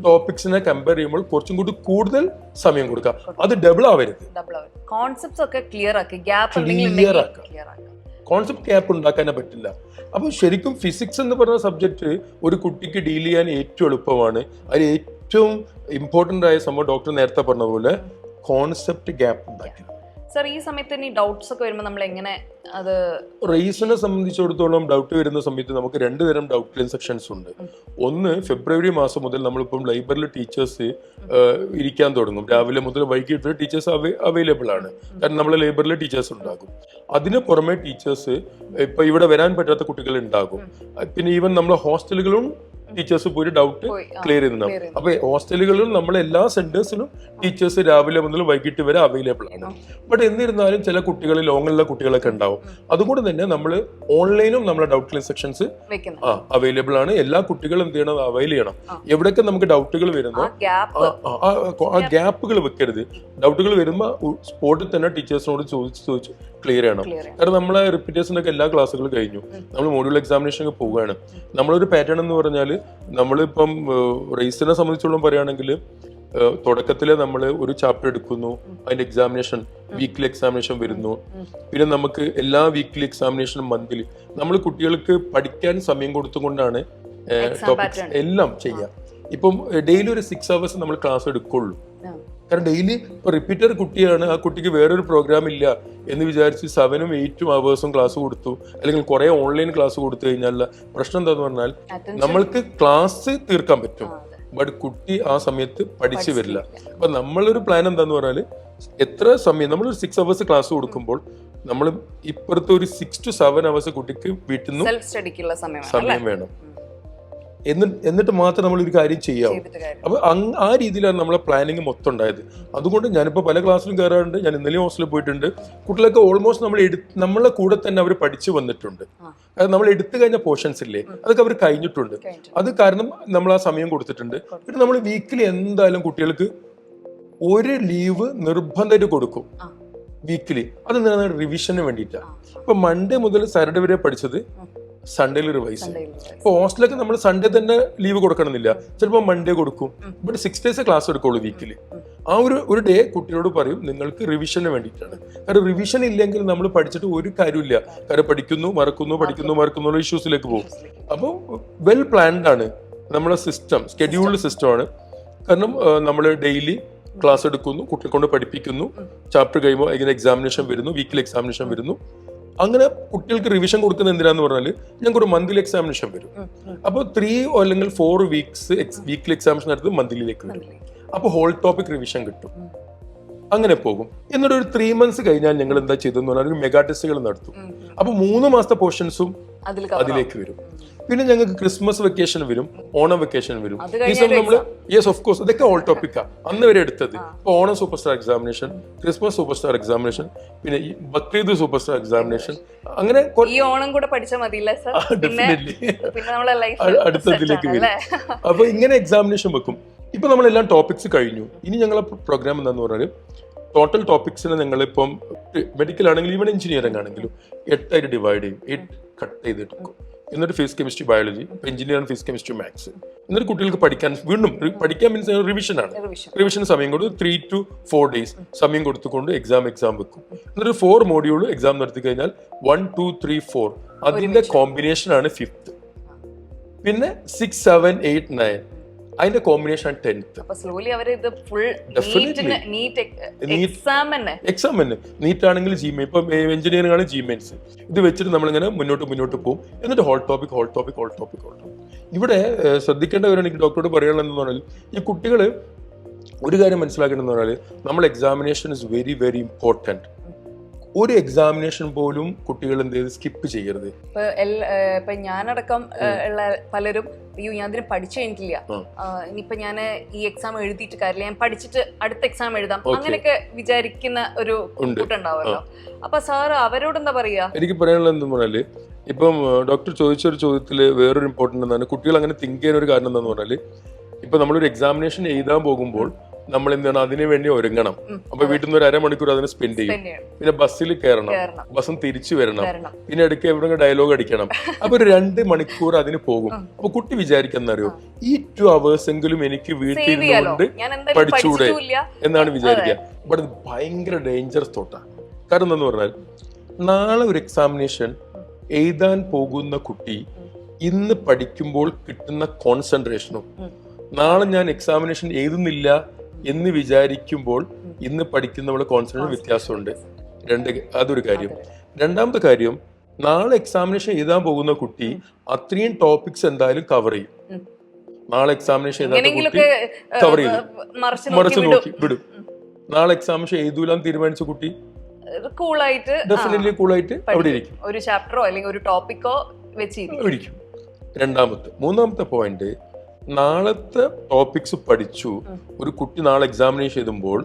ടോപ്പിക്സിനെ കമ്പയർ ചെയ്യുമ്പോൾ കുറച്ചും കൂടി കൂടുതൽ സമയം കൊടുക്കുക. അത് ഡബിൾ ആവരുത്. കോൺസെപ്റ്റ് ഗ്യാപ്പ് ഉണ്ടാക്കാനേ പറ്റില്ല. അപ്പൊ ശരിക്കും ഫിസിക്സ് എന്ന് പറയുന്ന സബ്ജക്ട് ഒരു കുട്ടിക്ക് ഡീൽ ചെയ്യാൻ ഏറ്റവും എളുപ്പമാണ്. അതിൽ ഏറ്റവും ഇമ്പോർട്ടന്റ് ആയ സംഭവം ഡോക്ടർ നേരത്തെ പറഞ്ഞ പോലെ കോൺസെപ്റ്റ് ഗ്യാപ്പ് ഉണ്ടാക്കി. സർ, ഈ സമയത്ത് ഇനി ഡൗട്ട്സ് ഒക്കെ വരുമ്പോൾ നമ്മൾ എങ്ങനെ അത് റേസിനെ സംബന്ധിച്ചിടത്തോളം ഡൗട്ട് വരുന്ന സമയത്ത് നമുക്ക് 2 തരം ഡൗട്ട് ക്ലിയർ സെക്ഷൻസ് ഉണ്ട്. ഒന്ന്, ഫെബ്രുവരി മാസം മുതൽ നമ്മളിപ്പം ലൈബ്രറിയിൽ ടീച്ചേഴ്സ് ഇരിക്കാൻ തുടങ്ങും. രാവിലെ മുതൽ വൈകിട്ട് ടീച്ചേഴ്സ് അവൈലബിൾ ആണ്. കാരണം നമ്മളെ ലൈബ്രറിയിൽ ടീച്ചേഴ്സ് ഉണ്ടാകും. അതിന് പുറമെ ടീച്ചേഴ്സ് ഇപ്പൊ ഇവിടെ വരാൻ പറ്റാത്ത കുട്ടികൾ ഉണ്ടാകും. പിന്നെ ഈവൻ നമ്മളെ ഹോസ്റ്റലുകളും ടീച്ചേഴ്സ് പോയി ഡൗട്ട് ക്ലിയർ ചെയ്യുന്നുണ്ടാവും. അപ്പൊ ഹോസ്റ്റലുകളിലും നമ്മളെ എല്ലാ സെന്റേഴ്സിലും ടീച്ചേഴ്സ് രാവിലെ മുതൽ വൈകിട്ട് വരെ അവൈലബിൾ ആണ്. ബട്ട് എന്നിരുന്നാലും ചില കുട്ടികൾ ലോങ്ങിലുള്ള കുട്ടികളൊക്കെ ഉണ്ടാവും. അതുകൊണ്ട് തന്നെ നമ്മൾ ഓൺലൈനും നമ്മളെ ഡൗട്ട് ക്ലിയർ സെക്ഷൻസ് അവൈലബിൾ ആണ്. എല്ലാ കുട്ടികളും എന്ത് ചെയ്യണം, അവൈൽ ചെയ്യണം. എവിടെയൊക്കെ നമുക്ക് ഡൗട്ടുകൾ വരുന്നോ ആ ഗ്യാപ്പുകൾ വെക്കരുത്. ഡൗട്ടുകൾ വരുമ്പോൾ സ്പോട്ടിൽ തന്നെ ടീച്ചേഴ്സിനോട് ചോദിച്ച് ക്ലിയർ ചെയ്യണം. കാരണം നമ്മളെ റിപ്പീറ്റേഴ്സിനൊക്കെ എല്ലാ ക്ലാസ്സുകളും കഴിഞ്ഞു, നമ്മൾ മോഡ്യൂൾ എക്സാമിനേഷൻ പോവുകയാണ്. നമ്മളൊരു പാറ്റേൺ എന്ന് പറഞ്ഞാൽ നമ്മളിപ്പം റേസിനെ സംബന്ധിച്ചോളം പറയുകയാണെങ്കിൽ തുടക്കത്തില് നമ്മൾ ഒരു ചാപ്റ്റർ എടുക്കുന്നു, അതിന്റെ എക്സാമിനേഷൻ വീക്ക്ലി എക്സാമിനേഷൻ വരുന്നു. പിന്നെ നമുക്ക് എല്ലാ വീക്ക്ലി എക്സാമിനേഷനും മന്ത്ലി നമ്മൾ കുട്ടികൾക്ക് പഠിക്കാൻ സമയം കൊടുത്തുകൊണ്ടാണ് ടോപ്പിക്സ് എല്ലാം ചെയ്യാം. ഇപ്പം ഡെയിലി ഒരു 6 hours നമ്മൾ ക്ലാസ് എടുക്കുള്ളൂ. കാരണം ഡെയിലി ഇപ്പൊ റിപ്പീറ്റർ കുട്ടിയാണ്, ആ കുട്ടിക്ക് വേറൊരു പ്രോഗ്രാം ഇല്ല എന്ന് വിചാരിച്ച് 7ഉം 8ഉം hours ക്ലാസ് കൊടുത്തു, അല്ലെങ്കിൽ കുറെ ഓൺലൈൻ ക്ലാസ് കൊടുത്തു കഴിഞ്ഞാൽ പ്രശ്നം എന്താന്ന് പറഞ്ഞാൽ നമ്മൾക്ക് ക്ലാസ് തീർക്കാൻ പറ്റും, ബട്ട് കുട്ടി ആ സമയത്ത് പഠിച്ചു വരില്ല. അപ്പൊ നമ്മളൊരു പ്ലാൻ എന്താന്ന് പറഞ്ഞാൽ എത്ര സമയം നമ്മളൊരു 6 hours ക്ലാസ് കൊടുക്കുമ്പോൾ നമ്മൾ ഇപ്പുറത്തെ ഒരു 6 to 7 hours കുട്ടിക്ക് വീട്ടിൽ നിന്ന് സമയം വേണം. എന്നിട്ട് മാത്രം നമ്മൾ ഒരു കാര്യം ചെയ്യാവും. അപ്പൊ ആ രീതിയിലാണ് നമ്മളെ പ്ലാനിങ് മൊത്തം ഉണ്ടായത്. അതുകൊണ്ട് ഞാനിപ്പോൾ പല ക്ലാസ്സിലും കയറാറുണ്ട്. ഞാൻ ഇന്നലെയും ഹോസ്റ്റലിൽ പോയിട്ടുണ്ട്. കുട്ടികളൊക്കെ ഓൾമോസ്റ്റ് നമ്മളെ കൂടെ തന്നെ അവർ പഠിച്ചു വന്നിട്ടുണ്ട്. അത് നമ്മൾ എടുത്തു കഴിഞ്ഞ പോർഷൻസ് ഇല്ലേ, അതൊക്കെ അവർ കഴിഞ്ഞിട്ടുണ്ട്. അത് കാരണം നമ്മൾ ആ സമയം കൊടുത്തിട്ടുണ്ട്. പിന്നെ നമ്മൾ വീക്കിലി എന്തായാലും കുട്ടികൾക്ക് ഒരു ലീവ് നിർബന്ധമായിട്ട് കൊടുക്കും വീക്കിലി. അത് റിവിഷന് വേണ്ടിയിട്ടാണ്. ഇപ്പൊ മൺഡേ മുതൽ സാറ്റർഡേ വരെ പഠിച്ചത് സൺഡേയിൽ റിവൈസ് ചെയ്യും. ഇപ്പൊ ഹോസ്റ്റലൊക്കെ നമ്മൾ സൺഡേ തന്നെ ലീവ് കൊടുക്കണമെന്നില്ല, ചിലപ്പോൾ മൺഡേ കൊടുക്കും. ഇവിടെ 6 days ക്ലാസ് എടുക്കുള്ളൂ വീക്കിലി. ആ ഒരു ഡേ കുട്ടിയോട് പറയും നിങ്ങൾക്ക് റിവിഷന് വേണ്ടിയിട്ടാണ്. കാരണം റിവിഷൻ ഇല്ലെങ്കിൽ നമ്മൾ പഠിച്ചിട്ട് ഒരു കാര്യമില്ല. കാരണം പഠിക്കുന്നു മറക്കുന്നു ഇഷ്യൂസിലേക്ക് പോകും. അപ്പോൾ വെൽ പ്ലാൻഡ് ആണ് നമ്മളെ സിസ്റ്റം, സ്കെഡ്യൂൾഡ് സിസ്റ്റമാണ്. കാരണം നമ്മൾ ഡെയിലി ക്ലാസ് എടുക്കുന്നു, കുട്ടികളെ കൊണ്ട് പഠിപ്പിക്കുന്നു, ചാപ്റ്റർ കഴിയുമ്പോൾ ഇങ്ങനെ എക്സാമിനേഷൻ വരുന്നു, വീക്കിലി എക്സാമിനേഷൻ വരുന്നു. അങ്ങനെ കുട്ടികൾക്ക് റിവിഷൻ കൊടുക്കുന്ന എന്തിനാന്ന് പറഞ്ഞാൽ ഞങ്ങൾക്ക് ഒരു മന്ത്ലി എക്സാമിനേഷൻ വരും. അപ്പോൾ 3 അല്ലെങ്കിൽ 4 വീക്സ് വീക്കിലി എക്സാമിനേഷൻ എടുത്ത് മന്ത്ലിയിലേക്ക് വരും. അപ്പോൾ ഹോൾ ടോപ്പിക് റിവിഷൻ കിട്ടും. അങ്ങനെ പോകും. എന്നിട്ട് ഒരു 3 months കഴിഞ്ഞാൽ ഞങ്ങൾ എന്താ ചെയ്തെന്ന് പറഞ്ഞാൽ ഒരു മെഗാ ടെസ്റ്റുകൾ നടത്തും. അപ്പോൾ 3 മാസത്തെ പോർഷൻസും അതിലേക്ക് വരും. പിന്നെ ഞങ്ങൾക്ക് ക്രിസ്മസ് വെക്കേഷൻ വരും, ഓണം വെക്കേഷൻ വരും. ഈ സമയം നമ്മള് ഓഫ് കോഴ്സ് ഇതൊക്കെ ഓൾ ടോപ്പിക്കാ അന്ന് വരെ എടുത്തത്. ഇപ്പൊ Onam super star examination, Christmas super star examination, പിന്നെ ഈ ബക്രീദ് സൂപ്പർ സ്റ്റാർ എക്സാമിനേഷൻ, അങ്ങനെ ഈ ഓണം കൂടെ പഠിച്ചാൽ മതിയില്ല സർ. അടുത്തതിലേക്ക് വരും. അപ്പൊ ഇങ്ങനെ എക്സാമിനേഷൻ വെക്കും. ഇപ്പൊ നമ്മളെല്ലാം ടോപ്പിക്സ് കഴിഞ്ഞു. ഇനി ഞങ്ങളെ പ്രോഗ്രാം എന്താന്ന് പറഞ്ഞാൽ ടോട്ടൽ ടോപ്പിക്സിനെ ഞങ്ങളിപ്പം മെഡിക്കൽ ആണെങ്കിലും ഈവൻ എഞ്ചിനീയറിംഗ് ആണെങ്കിലും 8 ആയിട്ട് ഡിവൈഡ് ചെയ്യും. 8 കട്ട് ചെയ്തെടുക്കും. എന്നിട്ട് physics chemistry biology, engineering physics chemistry maths. എന്നിട്ട് കുട്ടികൾക്ക് വീണ്ടും പഠിക്കാൻ മീൻസ് റിവിഷൻ ആണ്. റിവിഷന് സമയം കൊടുത്ത് 3 to 4 days സമയം കൊടുത്തുകൊണ്ട് എക്സാം വെക്കും. എന്നിട്ട് 4 മോഡ്യൂൾ എക്സാം നടത്തി കഴിഞ്ഞാൽ 1, 2, 3, 4 അതിന്റെ കോമ്പിനേഷൻ ആണ് 5th. പിന്നെ 6, 7, 8, 9 അതിന്റെ കോമ്പിനേഷൻ 10th. എക്സാം തന്നെ. നീറ്റ് ആണെങ്കിൽ ജിമെയിൻ, ഇപ്പൊ എഞ്ചിനീയറിംഗ് ആണ് ജിമെയിൻസ്. ഇത് വെച്ചിട്ട് നമ്മളിങ്ങനെ മുന്നോട്ട് പോകും. എന്നിട്ട് ഹോൾ ടോപ്പിക്. ഇവിടെ ശ്രദ്ധിക്കേണ്ട കാര്യം എനിക്ക് ഡോക്ടറോട് പറയാനുള്ളതെന്ന് പറഞ്ഞാൽ ഈ കുട്ടികൾ ഒരു കാര്യം മനസ്സിലാക്കേണ്ടതെന്ന് പറഞ്ഞാൽ നമ്മൾ examination is very very important. ഒരു എക്സാമിനേഷൻ പോലും കുട്ടികൾ എന്ത് ചെയ്ത് സ്കിപ്പ് ചെയ്യരുത്. ഇപ്പൊ ഞാനടക്കം ഉള്ള പലരും ഞാൻ ഇതിന് പഠിച്ചു കഴിഞ്ഞിട്ടില്ല, ഇനിയിപ്പൊ ഞാൻ ഈ എക്സാം എഴുതിയിട്ട് കാര്യമില്ല, ഞാൻ പഠിച്ചിട്ട് അടുത്ത എക്സാം എഴുതാം, അങ്ങനെയൊക്കെ വിചാരിക്കുന്ന ഒരു കൂട്ടുണ്ടാവുമല്ലോ. അപ്പൊ സാർ അവരോട് എന്താ പറയാ? എനിക്ക് പറയാനുള്ളത് എന്താ പറഞ്ഞാല്, ഇപ്പം ഡോക്ടർ ചോദിച്ചൊരു ചോദ്യത്തില് വേറൊരു ഇമ്പോർട്ടന്റ് എന്താണ് കുട്ടികൾ അങ്ങനെ തിങ്ക് ചെയ്യുന്ന ഒരു കാരണം എന്താന്ന് പറഞ്ഞാല്, ഇപ്പൊ നമ്മളൊരു എക്സാമിനേഷൻ എഴുതാൻ പോകുമ്പോൾ നമ്മൾ എന്താണ് അതിനു വേണ്ടി ഒരുങ്ങണം. അപ്പൊ വീട്ടിൽ നിന്ന് 1.5 മണിക്കൂർ അതിന് സ്പെൻഡ് ചെയ്യും. പിന്നെ ബസ്സിൽ കയറണം, ബസ്സും തിരിച്ചു വരണം, പിന്നെ ഇടയ്ക്ക് എവിടെ ഡയലോഗ് അടിക്കണം. അപ്പൊ ഒരു 2 മണിക്കൂർ അതിന് പോകും. അപ്പൊ കുട്ടി വിചാരിക്കുന്നറിയോ, ഈ 2 hours എങ്കിലും എനിക്ക് വീട്ടിൽ ഇരുന്നുകൊണ്ട് പഠിച്ചൂടെ എന്നാണ് വിചാരിക്കുക. ബട്ട് ഇത് ഭയങ്കര ഡേഞ്ചറസ് തോട്ടാണ്. കാരണം എന്താന്ന് പറഞ്ഞാൽ നാളെ ഒരു എക്സാമിനേഷൻ എഴുതാൻ പോകുന്ന കുട്ടി ഇന്ന് പഠിക്കുമ്പോൾ കിട്ടുന്ന കോൺസെൻട്രേഷനും നാളെ ഞാൻ എക്സാമിനേഷൻ എഴുതുന്നില്ല എന്ന് വിചാരിക്കുമ്പോൾ ഇന്ന് പഠിക്കുന്നവളെ കോൺസെൻട്രേഷൻ വ്യത്യാസമുണ്ട്. അതൊരു കാര്യം. രണ്ടാമത്തെ കാര്യം, നാളെ എക്സാമിനേഷൻ എഴുതാൻ പോകുന്ന കുട്ടി അത്രയും ടോപ്പിക്സ് എന്തായാലും കവർ ചെയ്യും. നാളെ എക്സാമിനേഷൻ എഴുതാത്ത കുട്ടി കവർ ചെയ്തു മറിച്ച് നോക്കി വിടും. നാളെ എക്സാമിനേഷൻ എഴുതൂലാന്ന് തീരുമാനിച്ച കുട്ടി ഡെഫിനറ്റ്ലി കൂളായിട്ട് അവിടെ ഇരിക്കും. ഒരു ചാപ്റ്ററോ അല്ലെങ്കിൽ ഒരു ടോപ്പിക്കോ വെച്ചിരിക്കും. മൂന്നാമത്തെ പോയിന്റ്, നാളത്തെ ടോപ്പിക്സ് പഠിച്ചു ഒരു കുട്ടി നാളെ എക്സാമിനേഷൻ എഴുതുമ്പോൾ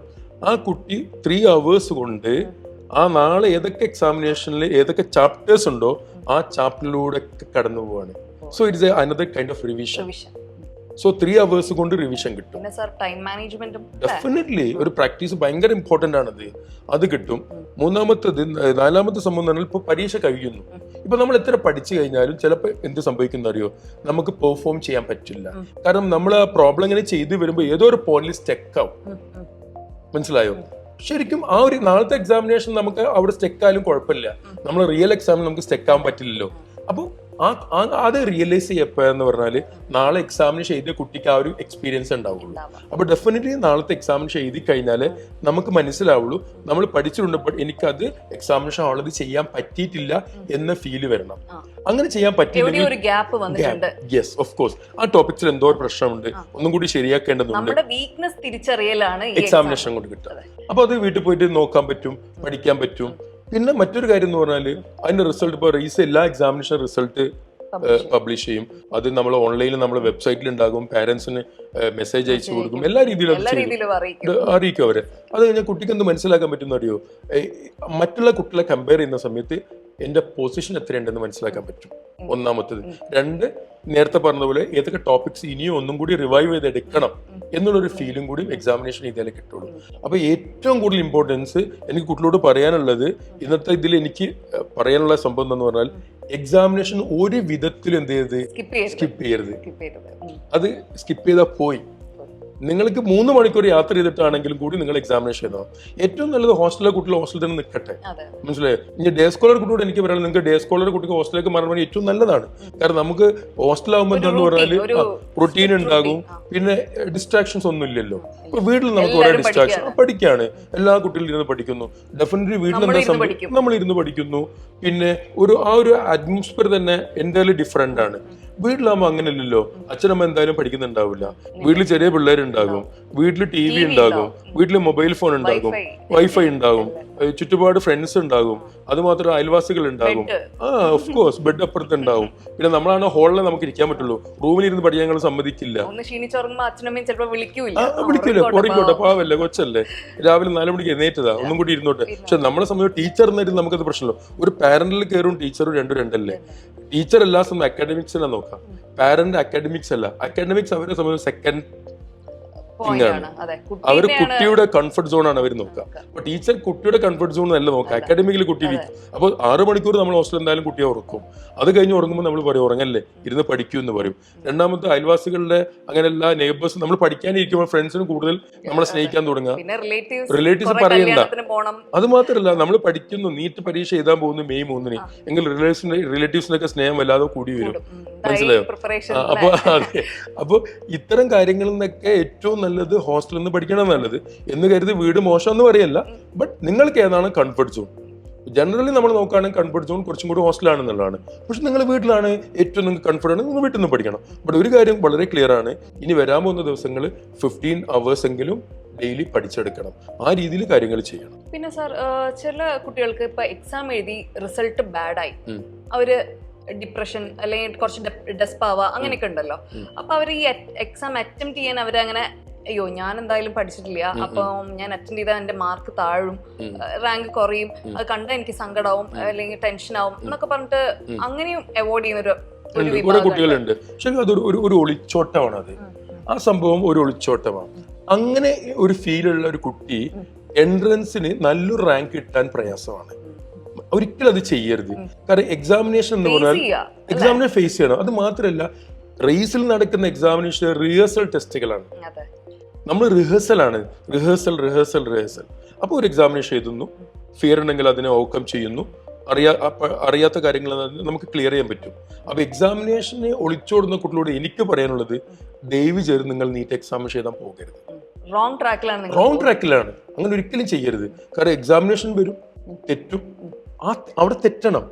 ആ കുട്ടി 3 hours കൊണ്ട് ആ നാളെ ഏതൊക്കെ എക്സാമിനേഷനിൽ ഏതൊക്കെ ചാപ്റ്റേഴ്സ് ഉണ്ടോ ആ ചാപ്റ്ററിലൂടെ കടന്നു പോവാണ്. So it's another kind of revision. So 3 hours കൊണ്ട് റിവിഷൻ കിട്ടും. ഡെഫിനറ്റ്ലി ഒരു പ്രാക്ടീസ് ഭയങ്കര ഇമ്പോർട്ടന്റ് ആണത്. അത് കിട്ടും. നാലാമത്തെ സംഭവം പറഞ്ഞാൽ ഇപ്പൊ പരീക്ഷ കഴിയുന്നു. ഇപ്പൊ നമ്മൾ എത്ര പഠിച്ചു കഴിഞ്ഞാലും ചിലപ്പോൾ എന്ത് സംഭവിക്കുന്ന അറിയോ, നമുക്ക് പെർഫോം ചെയ്യാൻ പറ്റില്ല. കാരണം നമ്മൾ ആ പ്രോബ്ലം ഇങ്ങനെ ചെയ്തു വരുമ്പോൾ ഏതോ ഒരു പോയിന്റിൽ സ്റ്റക്ക് ആവും. മനസ്സിലായോ? ശരിക്കും ആ ഒരു നാളത്തെ എക്സാമിനേഷൻ നമുക്ക് അവിടെ സ്റ്റക്ക് ആയാലും കുഴപ്പമില്ല. നമ്മൾ റിയൽ എക്സാമിന് നമുക്ക് സ്റ്റക്ക് ആവാൻ പറ്റില്ലല്ലോ. അപ്പോൾ അത് റിയലൈസ് ചെയ്യപ്പെന്ന് പറഞ്ഞാൽ നാളെ എക്സാമിനേഷൻ എഴുതിയ കുട്ടിക്ക് ആ ഒരു എക്സ്പീരിയൻസ് ഉണ്ടാവുള്ളൂ. അപ്പൊ ഡെഫിനറ്റ്ലി നാളത്തെ എക്സാമിനേഷൻ എഴുതി കഴിഞ്ഞാൽ നമുക്ക് മനസ്സിലാവുള്ളൂ നമ്മൾ പഠിച്ചിട്ടുണ്ട്, ബട്ട് എനിക്കത് എക്സാമിനേഷൻ ഹാളിൽ ചെയ്യാൻ പറ്റിയിട്ടില്ല എന്ന ഫീല് വരണം. അങ്ങനെ ചെയ്യാൻ പറ്റിയില്ലെങ്കിൽ യെസ് ഓഫ് കോഴ്സ് ആ ടോപ്പിക്സിൽ എന്തോ ഒരു പ്രശ്നമുണ്ട്, ഒന്നും കൂടി ശരിയാക്കേണ്ടതുണ്ട്. എക്സാമിനേഷൻ കൊണ്ട് കിട്ടുക. അപ്പൊ അത് വീട്ടിൽ പോയിട്ട് നോക്കാൻ പറ്റും, പഠിക്കാൻ പറ്റും. പിന്നെ മറ്റൊരു കാര്യം എന്ന് പറഞ്ഞാൽ അതിന്റെ റിസൾട്ട്, ഇപ്പോൾ എല്ലാ എക്സാമിനേഷൻ റിസൾട്ട് പബ്ലിഷ് ചെയ്യും. അത് നമ്മൾ ഓൺലൈനിൽ നമ്മുടെ വെബ്സൈറ്റിൽ ഉണ്ടാകും, പാരന്റ്സിന് മെസ്സേജ് അയച്ചു കൊടുക്കും, എല്ലാ രീതിയിലും അറിയിക്കും അവരെ. അത് കഴിഞ്ഞാൽ കുട്ടിക്ക് എന്ത് മനസ്സിലാക്കാൻ പറ്റുന്ന അറിയോ, മറ്റുള്ള കുട്ടികളെ കമ്പയർ ചെയ്യുന്ന സമയത്ത് എന്റെ പൊസിഷൻ എത്രയുണ്ടെന്ന് മനസ്സിലാക്കാൻ പറ്റും, ഒന്നാമത്തത്. രണ്ട്, നേരത്തെ പറഞ്ഞതുപോലെ ഏതൊക്കെ ടോപ്പിക്സ് ഇനിയും ഒന്നും കൂടി റിവൈവ് ചെയ്തെടുക്കണം എന്നുള്ളൊരു ഫീലും കൂടി എക്സാമിനേഷൻ ചെയ്താലേ കിട്ടുള്ളൂ. അപ്പൊ ഏറ്റവും കൂടുതൽ ഇമ്പോർട്ടൻസ് എനിക്ക് കുട്ടികളോട് പറയാനുള്ളത്, ഇന്നത്തെ ഇതിൽ എനിക്ക് പറയാനുള്ള സംഭവം എന്ന് പറഞ്ഞാൽ, എക്സാമിനേഷൻ ഒരു വിധത്തിൽ എന്ത് ചെയ്യരുത്, സ്കിപ്പ് ചെയ്യരുത്. അത് സ്കിപ്പ് ചെയ്താൽ പോയി. നിങ്ങൾക്ക് 3 മണിക്കൂർ യാത്ര ചെയ്തിട്ടാണെങ്കിലും കൂടി നിങ്ങൾ എക്സാമിനേഷൻ എഴുതണം. ഏറ്റവും നല്ലത് ഹോസ്റ്റലിലെ കുട്ടികൾ ഹോസ്റ്റലിൽ തന്നെ നിൽക്കട്ടെ, മനസ്സിലായോ? ഇനി ഡേ സ്കോളർ കുട്ടിയോട് എനിക്ക് പറയാം, നിങ്ങൾക്ക് ഡേ സ്കോളർ കുട്ടിക്ക് ഹോസ്റ്റലിലേക്ക് മാറാൻ വേണ്ടി ഏറ്റവും നല്ലതാണ്. കാരണം നമുക്ക് ഹോസ്റ്റലാകുമ്പോൾ എന്താന്ന് പറഞ്ഞാൽ റൊട്ടീൻ ഉണ്ടാകും, പിന്നെ ഡിസ്ട്രാക്ഷൻസ് ഒന്നും ഇല്ലല്ലോ. ഇപ്പൊ വീട്ടിൽ നമുക്ക് കുറെ ഡിസ്ട്രാക്ഷൻ, പഠിക്കാണ്, എല്ലാ കുട്ടികളും ഇരുന്ന് പഠിക്കുന്നു. ഡെഫിനറ്റ്ലി വീട്ടിൽ എന്താ സംഭവിക്കും, നമ്മൾ ഇരുന്ന് പഠിക്കുന്നു. പിന്നെ ആ ഒരു അറ്റ്മോസ്ഫിയർ തന്നെ എന്തായാലും ഡിഫറെന്റ് ആണ്. വീട്ടിലാകുമ്പോൾ അങ്ങനെയല്ലല്ലോ, അച്ഛനമ്മ എന്തായാലും പഠിക്കുന്നുണ്ടാവില്ല, വീട്ടിൽ ചെറിയ പിള്ളേരുണ്ടാകും, വീട്ടിൽ TV ഉണ്ടാകും, വീട്ടിൽ മൊബൈൽ ഫോൺ ഉണ്ടാകും, വൈഫൈ ഉണ്ടാകും, ചുറ്റുപാട് ഫ്രണ്ട്സ് ഉണ്ടാകും, അത് മാത്രം അയൽവാസികൾ ഉണ്ടാകും, ഓഫ് കോഴ്സ് ബെഡ് അപ്പുറത്ത് ഉണ്ടാവും. പിന്നെ നമ്മളാണ് ഹോളിൽ നമുക്ക് ഇരിക്കാൻ പറ്റുള്ളൂ, റൂമിൽ ഇരുന്ന് പഠിക്കാൻ ഞങ്ങൾ സമ്മതിക്കില്ല. വിളിക്കില്ല, പുറകോട്ടെ, പാവല്ലേ, കൊച്ചല്ലേ, രാവിലെ 4 മണിക്ക് എഴുന്നേറ്റതാ, ഒന്നും കൂടി ഇരുന്നോട്ടെ. പക്ഷെ നമ്മളെ സമയം ടീച്ചർ എന്നായിരുന്നു നമുക്കത് പ്രശ്നമല്ലോ. ഒരു പാരന്റിൽ കയറും ടീച്ചറും രണ്ടല്ലേ. ടീച്ചർ എല്ലാ സമയം അക്കാഡമിക്സിനെ നോക്കാം, പാരന്റ് അക്കാഡമിക്സ് അല്ല. അക്കാഡമിക്സ് അവരെ സമയം സെക്കൻഡ് ആണ്. അവർ കുട്ടിയുടെ കംഫർട്ട് സോൺ ആണ് അവർ നോക്കുക. അപ്പൊ ടീച്ചർ കുട്ടിയുടെ കംഫർട്ട് സോൺ അല്ല നോക്കുക, അക്കാഡമിക്കലി കുട്ടി വീക്ക്. അപ്പോൾ 6 മണിക്കൂർ നമ്മൾ ഹോസ്റ്റലിൽ എന്തായാലും കുട്ടിയെ ഉറക്കും. അത് കഴിഞ്ഞ് ഉറങ്ങുമ്പോൾ നമ്മൾ പറയും ഉറങ്ങല്ലേ, ഇരുന്ന് പഠിക്കൂ എന്ന് പറയും. രണ്ടാമത്തെ, അയൽവാസികളുടെ അങ്ങനെ എല്ലാ നെയ്ബേഴ്സും നമ്മൾ പഠിക്കാനിരിക്കുമ്പോൾ ഫ്രണ്ട്സിന് കൂടുതൽ നമ്മളെ സ്നേഹിക്കാൻ തുടങ്ങുക. റിലേറ്റീവ്സ് പറയണ്ട. അത് മാത്രമല്ല, നമ്മൾ പഠിക്കുന്നു, നീറ്റ് പരീക്ഷ എഴുതാൻ പോകുന്നു May 3-ന്, എങ്കിൽ റിലേറ്റീവ്സിനൊക്കെ സ്നേഹം വല്ലാതെ കൂടി വരും, മനസ്സിലായോ? അപ്പൊ ഇത്തരം കാര്യങ്ങളിൽ നിന്നൊക്കെ ഏറ്റവും നല്ലത് ഹോസ്റ്റലിൽ നിന്ന് പഠിക്കണം നല്ലത് എന്ന് കരുതി വീട് മോശം എന്ന് പറയല്ല. ബട്ട് നിങ്ങൾക്ക് ഏതാണ് കംഫർട്ട് സോൺ? ജനറലി നമ്മൾ നോക്കുകയാണെങ്കിൽ കംഫർട്ട് സോൺ കുറച്ചും കൂടി ഹോസ്റ്റലാണെന്നുള്ളതാണ്. പക്ഷെ നിങ്ങൾ വീട്ടിലാണ് ഏറ്റവും നിങ്ങൾക്ക് കംഫർട്ട് ആണ്, നിങ്ങൾ വീട്ടിൽ നിന്ന് പഠിക്കണം. ബട്ട് ഒരു കാര്യം വളരെ ക്ലിയർ ആണ്, ഇനി വരാൻ പോകുന്ന ദിവസങ്ങൾ 15 hours എങ്കിലും ഡെയിലി പഠിച്ചെടുക്കണം. ആ രീതിയിൽ കാര്യങ്ങൾ ചെയ്യണം. പിന്നെ സാർ, ചില കുട്ടികൾക്ക് ഇപ്പൊ എക്സാം എഴുതി റിസൾട്ട് ബാഡായി, അവര് ഡിപ്രഷൻ അല്ലെങ്കിൽ കുറച്ച് ഡെസ്പാവുക അങ്ങനെയൊക്കെ ഉണ്ടല്ലോ. അപ്പൊ അവർ ഈ എക്സാം അറ്റംപ്റ്റ് ചെയ്യാൻ അവരങ്ങനെ, അയ്യോ ഞാൻ എന്തായാലും പഠിച്ചിട്ടില്ല, അപ്പം ഞാൻ അറ്റൻഡ് ചെയ്താൽ എന്റെ മാർക്ക് താഴും, റാങ്ക് കുറയും, അത് കണ്ടാൽ എനിക്ക് സങ്കടമാവും അല്ലെങ്കിൽ ടെൻഷൻ ആവും എന്നൊക്കെ പറഞ്ഞിട്ട് അങ്ങനെയും അവോയ്ഡ് ചെയ്യുന്ന കുട്ടികളുണ്ട്. പക്ഷെ അതൊരു ഒരു ഒളിച്ചോട്ടമാണ്. അത് ആ സംഭവം ഒരു ഒളിച്ചോട്ടമാണ്. അങ്ങനെ ഒരു ഫീലുള്ള ഒരു കുട്ടി എൻട്രൻസിന് നല്ലൊരു റാങ്ക് കിട്ടാൻ പ്രയാസമാണ്. ഒരിക്കലും അത് ചെയ്യരുത്. കാരണം എക്സാമിനേഷൻ എന്ന് പറഞ്ഞാൽ എക്സാമിനേഷൻ ഫേസ് ചെയ്യണം. അത് മാത്രമല്ല, റേസിൽ നടക്കുന്ന എക്സാമിനേഷൻ റിഹേഴ്സൽ ടെസ്റ്റുകളാണ്. നമ്മൾ റിഹേഴ്സലാണ്, റിഹേഴ്സൽ. അപ്പോൾ ഒരു എക്സാമിനേഷൻ എഴുതുന്നു, ഫിയർ ഉണ്ടെങ്കിൽ അതിനെ ഓവർകം ചെയ്യുന്നു, അറിയാത്ത കാര്യങ്ങൾ നമുക്ക് ക്ലിയർ ചെയ്യാൻ പറ്റും. അപ്പൊ എക്സാമിനേഷനെ ഒളിച്ചോടുന്ന കുട്ടികളോട് എനിക്ക് പറയാനുള്ളത്, ദയവ് ചെയ്ത് നിങ്ങൾ നീറ്റ് എക്സാമിനേഷൻ എഴുതാൻ പോകരുത്. റോങ് ട്രാക്കിലാണ്. അങ്ങനെ ഒരിക്കലും ചെയ്യരുത്. കാരണം എക്സാമിനേഷൻ വരും, തെറ്റും, അവിടെ തെറ്റണം.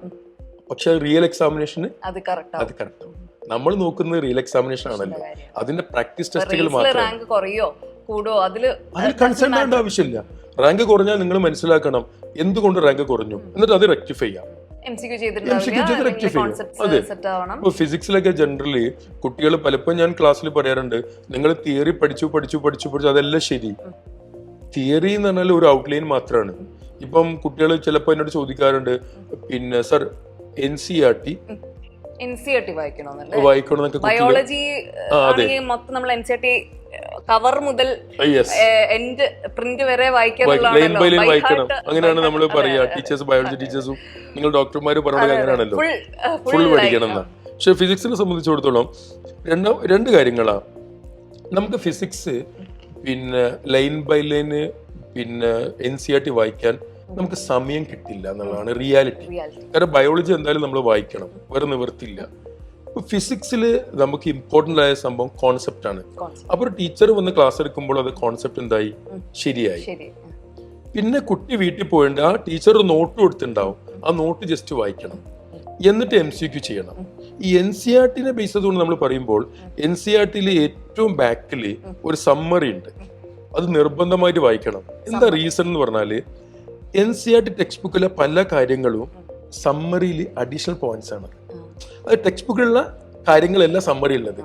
പക്ഷെ റിയൽ എക്സാമിനേഷന് അത് കറക്റ്റ്. നമ്മൾ നോക്കുന്നത് റിയൽ എക്സാമിനേഷൻ ആണല്ലോ, അതിന്റെ പ്രാക്ടീസ് ടെസ്റ്റുകൾ മാത്രമേ. അതിൽ കൺസേൺ ആവേണ്ട ആവശ്യമില്ല. റാങ്ക് കുറഞ്ഞാൽ നിങ്ങൾ മനസ്സിലാക്കണം എന്തുകൊണ്ട് റാങ്ക് കുറഞ്ഞു, എന്നിട്ട് അത് റെക്ടിഫൈ ചെയ്യാം. അതെ, ഇപ്പൊ ഫിസിക്സിലൊക്കെ ജനറലി കുട്ടികൾ പലപ്പോഴും ഞാൻ ക്ലാസ്സിൽ പറയാറുണ്ട്, നിങ്ങൾ തിയറി പഠിച്ചു അതെല്ലാം ശരി. തിയറി എന്ന് പറഞ്ഞാൽ ഒരു ഔട്ട്ലൈൻ മാത്രമാണ്. ഇപ്പം കുട്ടികൾ ചിലപ്പോൾ എന്നോട് ചോദിക്കാറുണ്ട്, പിന്നെ സർ NCERT വായിക്കണമെന്നൊക്കെ. ബയോളജി മൊത്തം നമ്മൾ NCERT കവർ മുതൽ എൻഡ് പ്രിന്റ് വരെ ലൈൻ ബൈ ലൈൻ വായിക്കണം. അങ്ങനെയാണ് നമ്മൾ പറയാ, ടീച്ചേഴ്സ്, ബയോളജി ടീച്ചേഴ്സും നിങ്ങൾ ഡോക്ടർമാര് പറയുന്നത് അങ്ങനെയാണല്ലോ, ഫുൾ പഠിക്കണം എന്നാ. പക്ഷെ ഫിസിക്സിനെ സംബന്ധിച്ചിടത്തോളം രണ്ട് കാര്യങ്ങളാണ്. നമുക്ക് ഫിസിക്സ് പിന്നെ ലൈൻ ബൈ ലൈന് പിന്നെ NCERT വായിക്കാൻ നമുക്ക് സമയം കിട്ടില്ല എന്നുള്ളതാണ് റിയാലിറ്റി. കാരണം ബയോളജി എന്തായാലും നമ്മൾ വായിക്കണം, വേറെ നിവർത്തില്ല. ഫിസിക്സിൽ നമുക്ക് ഇമ്പോർട്ടന്റ് ആയ സംഭവം കോൺസെപ്റ്റ് ആണ്. അപ്പൊ ഒരു ടീച്ചർ വന്ന് ക്ലാസ് എടുക്കുമ്പോൾ അത് കോൺസെപ്റ്റ് എന്തായി, ശരിയായി. പിന്നെ കുട്ടി വീട്ടിൽ പോയിട്ട് ആ ടീച്ചർ നോട്ട് കൊടുത്തിട്ടുണ്ടാവും, ആ നോട്ട് ജസ്റ്റ് വായിക്കണം, എന്നിട്ട് MCQ ചെയ്യണം. ഈ NCERT ബേസ് ചെയ്തുകൊണ്ട് നമ്മൾ പറയുമ്പോൾ NCERT ഏറ്റവും ബാക്കിൽ ഒരു സമ്മറി ഉണ്ട്, അത് നിർബന്ധമായിട്ട് വായിക്കണം. എന്താ റീസൺ എന്ന് പറഞ്ഞാല്, NCERT ടെക്സ്റ്റ് ബുക്കിലെ പല കാര്യങ്ങളും സമ്മറിയിൽ അഡീഷണൽ പോയിന്റ്സ് ആണ്. അത് ടെക്സ്റ്റ് ബുക്കിലുള്ള കാര്യങ്ങളെല്ലാം സമ്മറി ഉള്ളത്.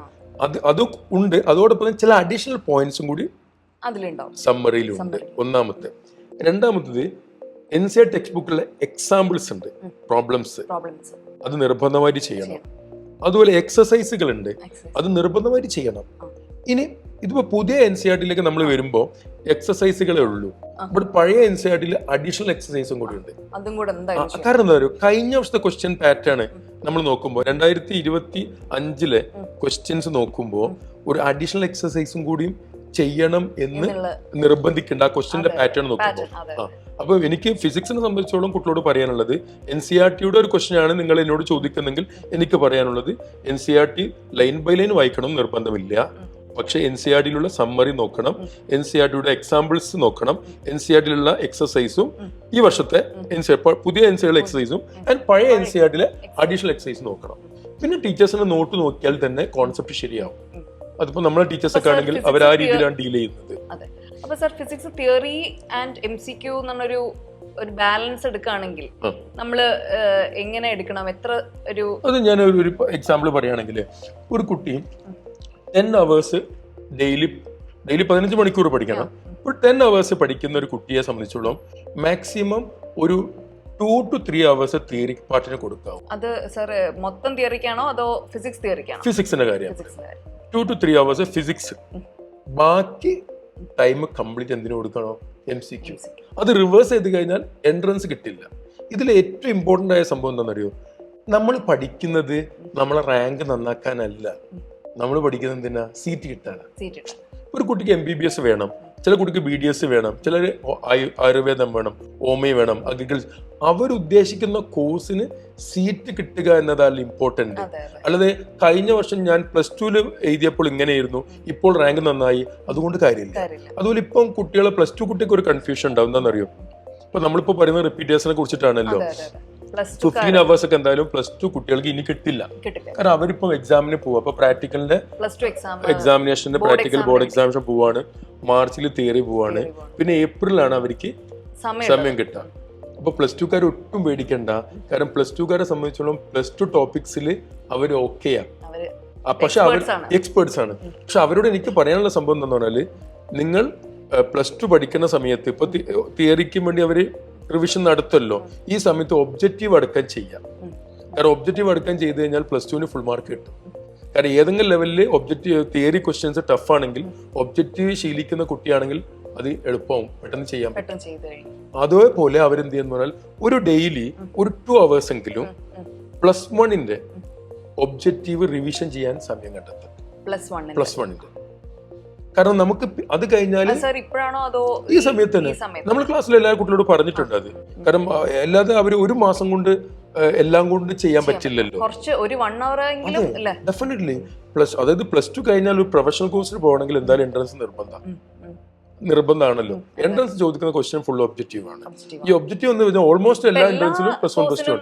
അത് ഉണ്ട്. അതോടൊപ്പം ചില അഡീഷണൽ പോയിന്റ്സും കൂടി സമ്മറിയിലുണ്ട്. ഒന്നാമത്തെ. രണ്ടാമത്തത് NCERT ടെക്സ്റ്റ് ബുക്കിലെ എക്സാമ്പിൾസ് ഉണ്ട്, പ്രോബ്ലംസ്, അത് നിർബന്ധമായിട്ട് ചെയ്യണം. അതുപോലെ എക്സസൈസുകൾ ഉണ്ട്, അത് നിർബന്ധമായിട്ട് ചെയ്യണം. ഇനി ഇതിപ്പോ പുതിയ NCERT നമ്മൾ വരുമ്പോൾ എക്സസൈസുകളേ ഉള്ളൂ. ബട്ട് പഴയ NCERT അഡീഷണൽ എക്സസൈസും കൂടി ഉണ്ട്. കാരണം എന്താ പറയുക, കഴിഞ്ഞ വർഷത്തെ ക്വസ്റ്റ്യൻ പാറ്റേൺ നമ്മൾ നോക്കുമ്പോൾ 2025 ക്വസ്റ്റ്യൻസ് നോക്കുമ്പോൾ ഒരു അഡീഷണൽ എക്സസൈസും കൂടിയും ചെയ്യണം എന്ന് നിർബന്ധിക്കേണ്ട ആ ക്വസ്റ്റ്യന്റെ പാറ്റേൺ നോക്കുമ്പോൾ. അപ്പൊ എനിക്ക് ഫിസിക്സിനെ സംബന്ധിച്ചോളം കുട്ടികളോട് പറയാനുള്ളത്, NCERTയുടെ ഒരു ക്വസ്റ്റ്യൻ ആണ് നിങ്ങൾ എന്നോട് ചോദിക്കുന്നെങ്കിൽ എനിക്ക് പറയാനുള്ളത് NCERT ലൈൻ ബൈ ലൈൻ വായിക്കണം നിർബന്ധമില്ല. പക്ഷെ NCERTയിലുള്ള സമ്മറി നോക്കണം, NCERTയുടെ എക്സാമ്പിൾസ് നോക്കണം, NCERTയിലുള്ള എക്സസൈസും ഈ വർഷത്തെ പുതിയ NCERTയിലെ എക്സസൈസും ആൻഡ് പഴയ NCERTയിലെ അഡീഷണൽ എക്സസൈസ് നോക്കണം. പിന്നെ ടീച്ചേഴ്സിന്റെ നോട്ട് നോക്കിയാൽ തന്നെ കോൺസെപ്റ്റ് ശരിയാവും. അതിപ്പോ നമ്മളെ ടീച്ചേഴ്സ് ഒക്കെ ആണെങ്കിൽ അവർ ആ രീതിയിലാണ് ഡീൽ ചെയ്യുന്നത്. അപ്പൊ sir, physics theory and MCQ എന്നൊരു ബാലൻസ് എടുക്കുകയാണെങ്കിൽ നമ്മള് എങ്ങനെ എടുക്കണം? എത്ര ഒരു അത് ഞാൻ ഒരു എക്സാമ്പിൾ പറയുകയാണെങ്കിൽ, ഒരു കുട്ടി 10 hours ഡെയിലി 15 മണിക്കൂർ പഠിക്കണം. ഒരു 10 hours പഠിക്കുന്ന ഒരു കുട്ടിയെ സംബന്ധിച്ചോളം മാക്സിമം ഒരു 2 to 3 hours തിയറി പാർട്ടിന് കൊടുക്കാവും. അത് സർ മൊത്തം തിയറിക്കാണോ അതോ ഫിസിക്സ് തിയറിക്കാണോ? ഫിസിക്സിന്റെ കാര്യം 2 to 3 hours ഫിസിക്സ്. ബാക്കി ടൈം കംപ്ലീറ്റ് എന്തിനു കൊടുക്കണോ? MCQ. അത് റിവേഴ്സ് ചെയ്ത് കഴിഞ്ഞാൽ എൻട്രൻസ് കിട്ടില്ല. ഇതിൽ ഏറ്റവും ഇമ്പോർട്ടൻ്റ് ആയ സംഭവം എന്താണെന്നറിയോ? നമ്മൾ പഠിക്കുന്നത് നമ്മളെ റാങ്ക് നന്നാക്കാനല്ല, നമ്മൾ പഠിക്കുന്നത് എന്തിനാ? സീറ്റ് കിട്ടാനാണ്. ഒരു കുട്ടിക്ക് MBBS വേണം, ചില കുട്ടിക്ക് BDS വേണം, ചിലർ ആയുർവേദം വേണം, ഹോമിയോ വേണം, അഗ്രികൾച്ചർ. അവരുദ്ദേശിക്കുന്ന കോഴ്സിന് സീറ്റ് കിട്ടുക എന്നതാണ് ഇമ്പോർട്ടന്റ്. അല്ലാതെ കഴിഞ്ഞ വർഷം ഞാൻ +2 എഴുതിയപ്പോൾ ഇങ്ങനെയായിരുന്നു, ഇപ്പോൾ റാങ്ക് നന്നായി, അതുകൊണ്ട് കാര്യമില്ല. അതുപോലെ ഇപ്പം കുട്ടികളെ +2 കുട്ടിക്ക് ഒരു കൺഫ്യൂഷൻ ഉണ്ടാവും. എന്താണെന്നറിയോ? ഇപ്പൊ നമ്മളിപ്പോ പറയുന്ന റിപ്പീറ്റേഴ്സിനെ കുറിച്ചിട്ടാണല്ലോ. 15 hours ഒക്കെ എന്തായാലും +2 കുട്ടികൾക്ക് ഇനി കിട്ടില്ല. കാരണം അവരിപ്പം എക്സാമിന് പോവാ. അപ്പൊ പ്രാക്ടിക്കലിന്റെ എക്സാമിനേഷന്റെ പ്രാക്ടിക്കൽ ബോർഡ് എക്സാമിനേഷൻ പോവാണ്, മാർച്ചിൽ തിയറി പോവാണ്, പിന്നെ ഏപ്രിലാണ് അവർക്ക് സമയം കിട്ടുക. അപ്പൊ +2കാർ ഒട്ടും പേടിക്കണ്ട. കാരണം +2കാരെ സംബന്ധിച്ചോളം +2 ടോപ്പിക്സിൽ അവർ ഓക്കെയാ. പക്ഷെ അവർ എക്സ്പേർട്സ് ആണ്. പക്ഷെ അവരോട് എനിക്ക് പറയാനുള്ള സംഭവം എന്താന്ന് പറഞ്ഞാല്, നിങ്ങൾ +2 പഠിക്കുന്ന സമയത്ത് ഇപ്പൊ തിയറിക്ക് വേണ്ടി അവര് റിവിഷൻ നടത്തല്ലോ, ഈ സമയത്ത് ഒബ്ജക്റ്റീവ് അടക്കം ചെയ്യാം. കാരണം ഒബ്ജക്റ്റീവ് അടക്കം ചെയ്ത് കഴിഞ്ഞാൽ +2 ഫുൾ മാർക്ക് കിട്ടും. കാരണം ഏതെങ്കിലും ലെവലിൽ ഒബ്ജക്റ്റീവ് തിയറി ക്വസ്റ്റ്യൻസ് ടഫ് ആണെങ്കിൽ ഒബ്ജക്റ്റീവ് ശീലിക്കുന്ന കുട്ടിയാണെങ്കിൽ അത് എളുപ്പമാവും, പെട്ടെന്ന് ചെയ്യാൻ പറ്റും. അതേപോലെ അവരെന്ത് ചെയ്യുന്ന പറഞ്ഞാൽ ഒരു ഡെയിലി ഒരു 2 hours എങ്കിലും +1ന്റെ ഒബ്ജക്റ്റീവ് റിവിഷൻ ചെയ്യാൻ സമയം കണ്ടെത്തും. +1ന്റെ കാരണം നമുക്ക് അത് കഴിഞ്ഞാൽ ഈ സമയത്ത് തന്നെ നമ്മൾ ക്ലാസ്സിൽ എല്ലാ കുട്ടികളോട് പറഞ്ഞിട്ടുണ്ട് അത്. കാരണം അല്ലാതെ അവർ ഒരു മാസം കൊണ്ട് എല്ലാം കൊണ്ട് ചെയ്യാൻ പറ്റില്ലല്ലോ. ഡെഫിനറ്റ്ലി അതായത് +2 കഴിഞ്ഞാൽ ഒരു പ്രൊഫഷണൽ കോഴ്സിൽ പോകണമെങ്കിൽ എന്തായാലും എൻട്രൻസ് നിർബന്ധമാണല്ലോ. എൻട്രൻസ് ചോദിക്കുന്ന ക്വസ്റ്റ്യൻ ഫുൾ ഒബ്ജക്റ്റീവ് ആണ്. ഈ ഒബ്ജക്റ്റീവ് എന്ന് പറഞ്ഞാൽ ഓൾമോസ്റ്റ് എല്ലാ എൻട്രൻസിലും +1 +2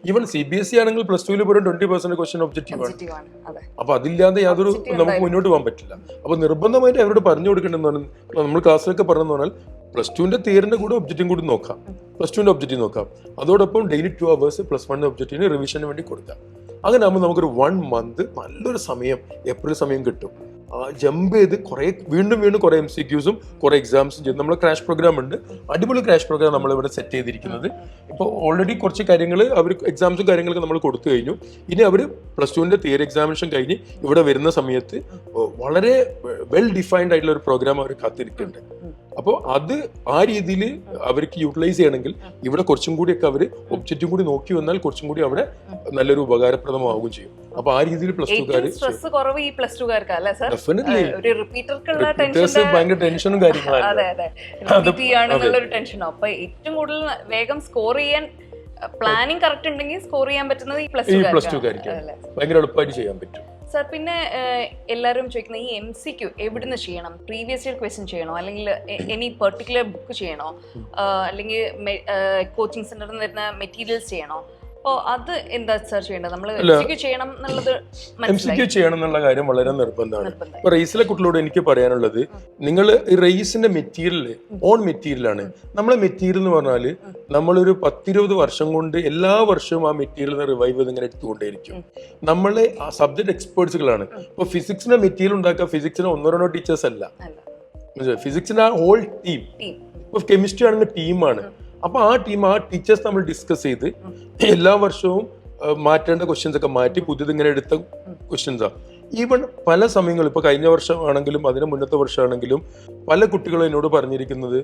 ഈവൻ CBSE ആണെങ്കിൽ +2 പോലും 20% ക്വസ്റ്റ്യൻ ഒബ്ജക്റ്റീവ് ആണ്. അപ്പൊ അതില്ലാതെ യാതൊരു നമുക്ക് മുന്നോട്ട് പോകാൻ പറ്റില്ല. അപ്പൊ നിർബന്ധമായിട്ട് അവരോട് പറഞ്ഞു കൊടുക്കേണ്ടതെന്ന് പറഞ്ഞാൽ, നമ്മൾ ക്ലാസ്സിലൊക്കെ പറഞ്ഞെന്ന് പറഞ്ഞാൽ +2ന്റെ തിയറിന്റെ കൂടെ ഒബ്ജക്റ്റീവ് കൂടി നോക്കാം, +2ന്റെ ഒബ്ജക്റ്റീവ് നോക്കാം. അതോടൊപ്പം ഡെയിലി 2 hours +1 ഒബ്ജക്റ്റീവിന് റിവിഷന് വേണ്ടി കൊടുക്കാം. അങ്ങനെ ആകുമ്പോൾ നമുക്കൊരു 1 month നല്ലൊരു സമയം, ഏപ്രിൽ സമയം കിട്ടും. ജമ്പ് ചെയ്ത് വീണ്ടും കുറെ MCQസും കുറെ എക്സാംസും ചെയ്ത് നമ്മളെ ക്രാഷ് പ്രോഗ്രാം ഉണ്ട്. അടിപൊളി ക്രാഷ് പ്രോഗ്രാം നമ്മളിവിടെ സെറ്റ് ചെയ്തിരിക്കുന്നത്. ഇപ്പോൾ ഓൾറെഡി കുറച്ച് കാര്യങ്ങൾ അവർ എക്സാംസും കാര്യങ്ങളൊക്കെ നമ്മൾ കൊടുത്തു കഴിഞ്ഞു. ഇനി അവർ +2ന്റെ തിയറി എക്സാമിനേഷൻ കഴിഞ്ഞ് ഇവിടെ വരുന്ന സമയത്ത് വളരെ വെൽ ഡിഫൈൻഡ് ആയിട്ടുള്ള ഒരു പ്രോഗ്രാം അവർ കാത്തിരിക്കുന്നുണ്ട്. അപ്പോൾ അത് ആ രീതിയിൽ അവർക്ക് യൂട്ടിലൈസ് ചെയ്യണമെങ്കിൽ ഇവിടെ കുറച്ചും കൂടിയൊക്കെ അവർ ഒബ്ജക്റ്റീവ് കൂടി നോക്കി വന്നാൽ കുറച്ചും കൂടി അവിടെ നല്ലൊരു ഉപകാരപ്രദമാവുകയും ചെയ്യും. അപ്പൊ ആ രീതിയിൽ ഭയങ്കര ടെൻഷനും കാര്യങ്ങളാണ്. ഏറ്റവും കൂടുതൽ വേഗം സ്കോർ ചെയ്യാൻ പ്ലാനിങ് കറക്റ്റ് ഉണ്ടെങ്കിൽ സ്കോർ ചെയ്യാൻ പറ്റുന്നത് ഈ +2 ഭയങ്കര എളുപ്പമായിട്ട് ചെയ്യാൻ പറ്റും. സർ, പിന്നെ എല്ലാവരും ചോദിക്കുന്ന ഈ MCQ എവിടുന്ന് ചെയ്യണം? പ്രീവിയസ് ഇയർ ക്വസ്റ്റ്യൻ ചെയ്യണോ, അല്ലെങ്കിൽ എനി പെർട്ടിക്കുലർ ബുക്ക് ചെയ്യണോ, അല്ലെങ്കിൽ കോച്ചിങ് സെന്ററിൽ നിന്ന് വരുന്ന മെറ്റീരിയൽസ് ചെയ്യണോ? ഓ അത് എന്താ സർ ചെയ്യേണ്ടത്? നമ്മൾ ചെയ്യണം എന്നുള്ളത് MCQ ചെയ്യണം എന്നുള്ള കാര്യം വളരെ നിർബന്ധമാണ്. ഇപ്പൊ റേസിലെ കുട്ടികളോട് എനിക്ക് പറയാനുള്ളത്, നിങ്ങൾ ഈ റേസിന്റെ മെറ്റീരിയൽ ഓൺ മെറ്റീരിയലാണ്. നമ്മളെ മെറ്റീരിയൽ എന്ന് പറഞ്ഞാല് നമ്മളൊരു 10-20 വർഷം കൊണ്ട് എല്ലാ വർഷവും ആ മെറ്റീരിയൽ റിവൈവ് ചെയ്ത് ഇങ്ങനെ എടുത്തുകൊണ്ടേയിരിക്കും. നമ്മളെ സബ്ജക്ട് എക്സ്പേർട്സുകളാണ്. ഇപ്പൊ ഫിസിക്സിന്റെ മെറ്റീരിയൽ ഉണ്ടാക്കുക ഫിസിക്സിന് 1-2 ടീച്ചേഴ്സ് അല്ല, ഫിസിക്സിന്റെ ആ ഹോൾ ടീം. ഇപ്പൊ കെമിസ്ട്രി ആണെങ്കിൽ ടീമാണ്. അപ്പൊ ആ ടീച്ചേഴ്സ് നമ്മൾ ഡിസ്കസ് ചെയ്ത് എല്ലാ വർഷവും മാറ്റേണ്ട ക്വസ്റ്റ്യൻസ് ഒക്കെ മാറ്റി പുതിയത് ഇങ്ങനെ എടുത്ത ക്വസ്റ്റ്യൻസാണ്. ഈവൺ പല സമയങ്ങളും ഇപ്പൊ കഴിഞ്ഞ വർഷം ആണെങ്കിലും അതിന് മുന്നത്തെ വർഷമാണെങ്കിലും പല കുട്ടികളും എന്നോട് പറഞ്ഞിരിക്കുന്നത്,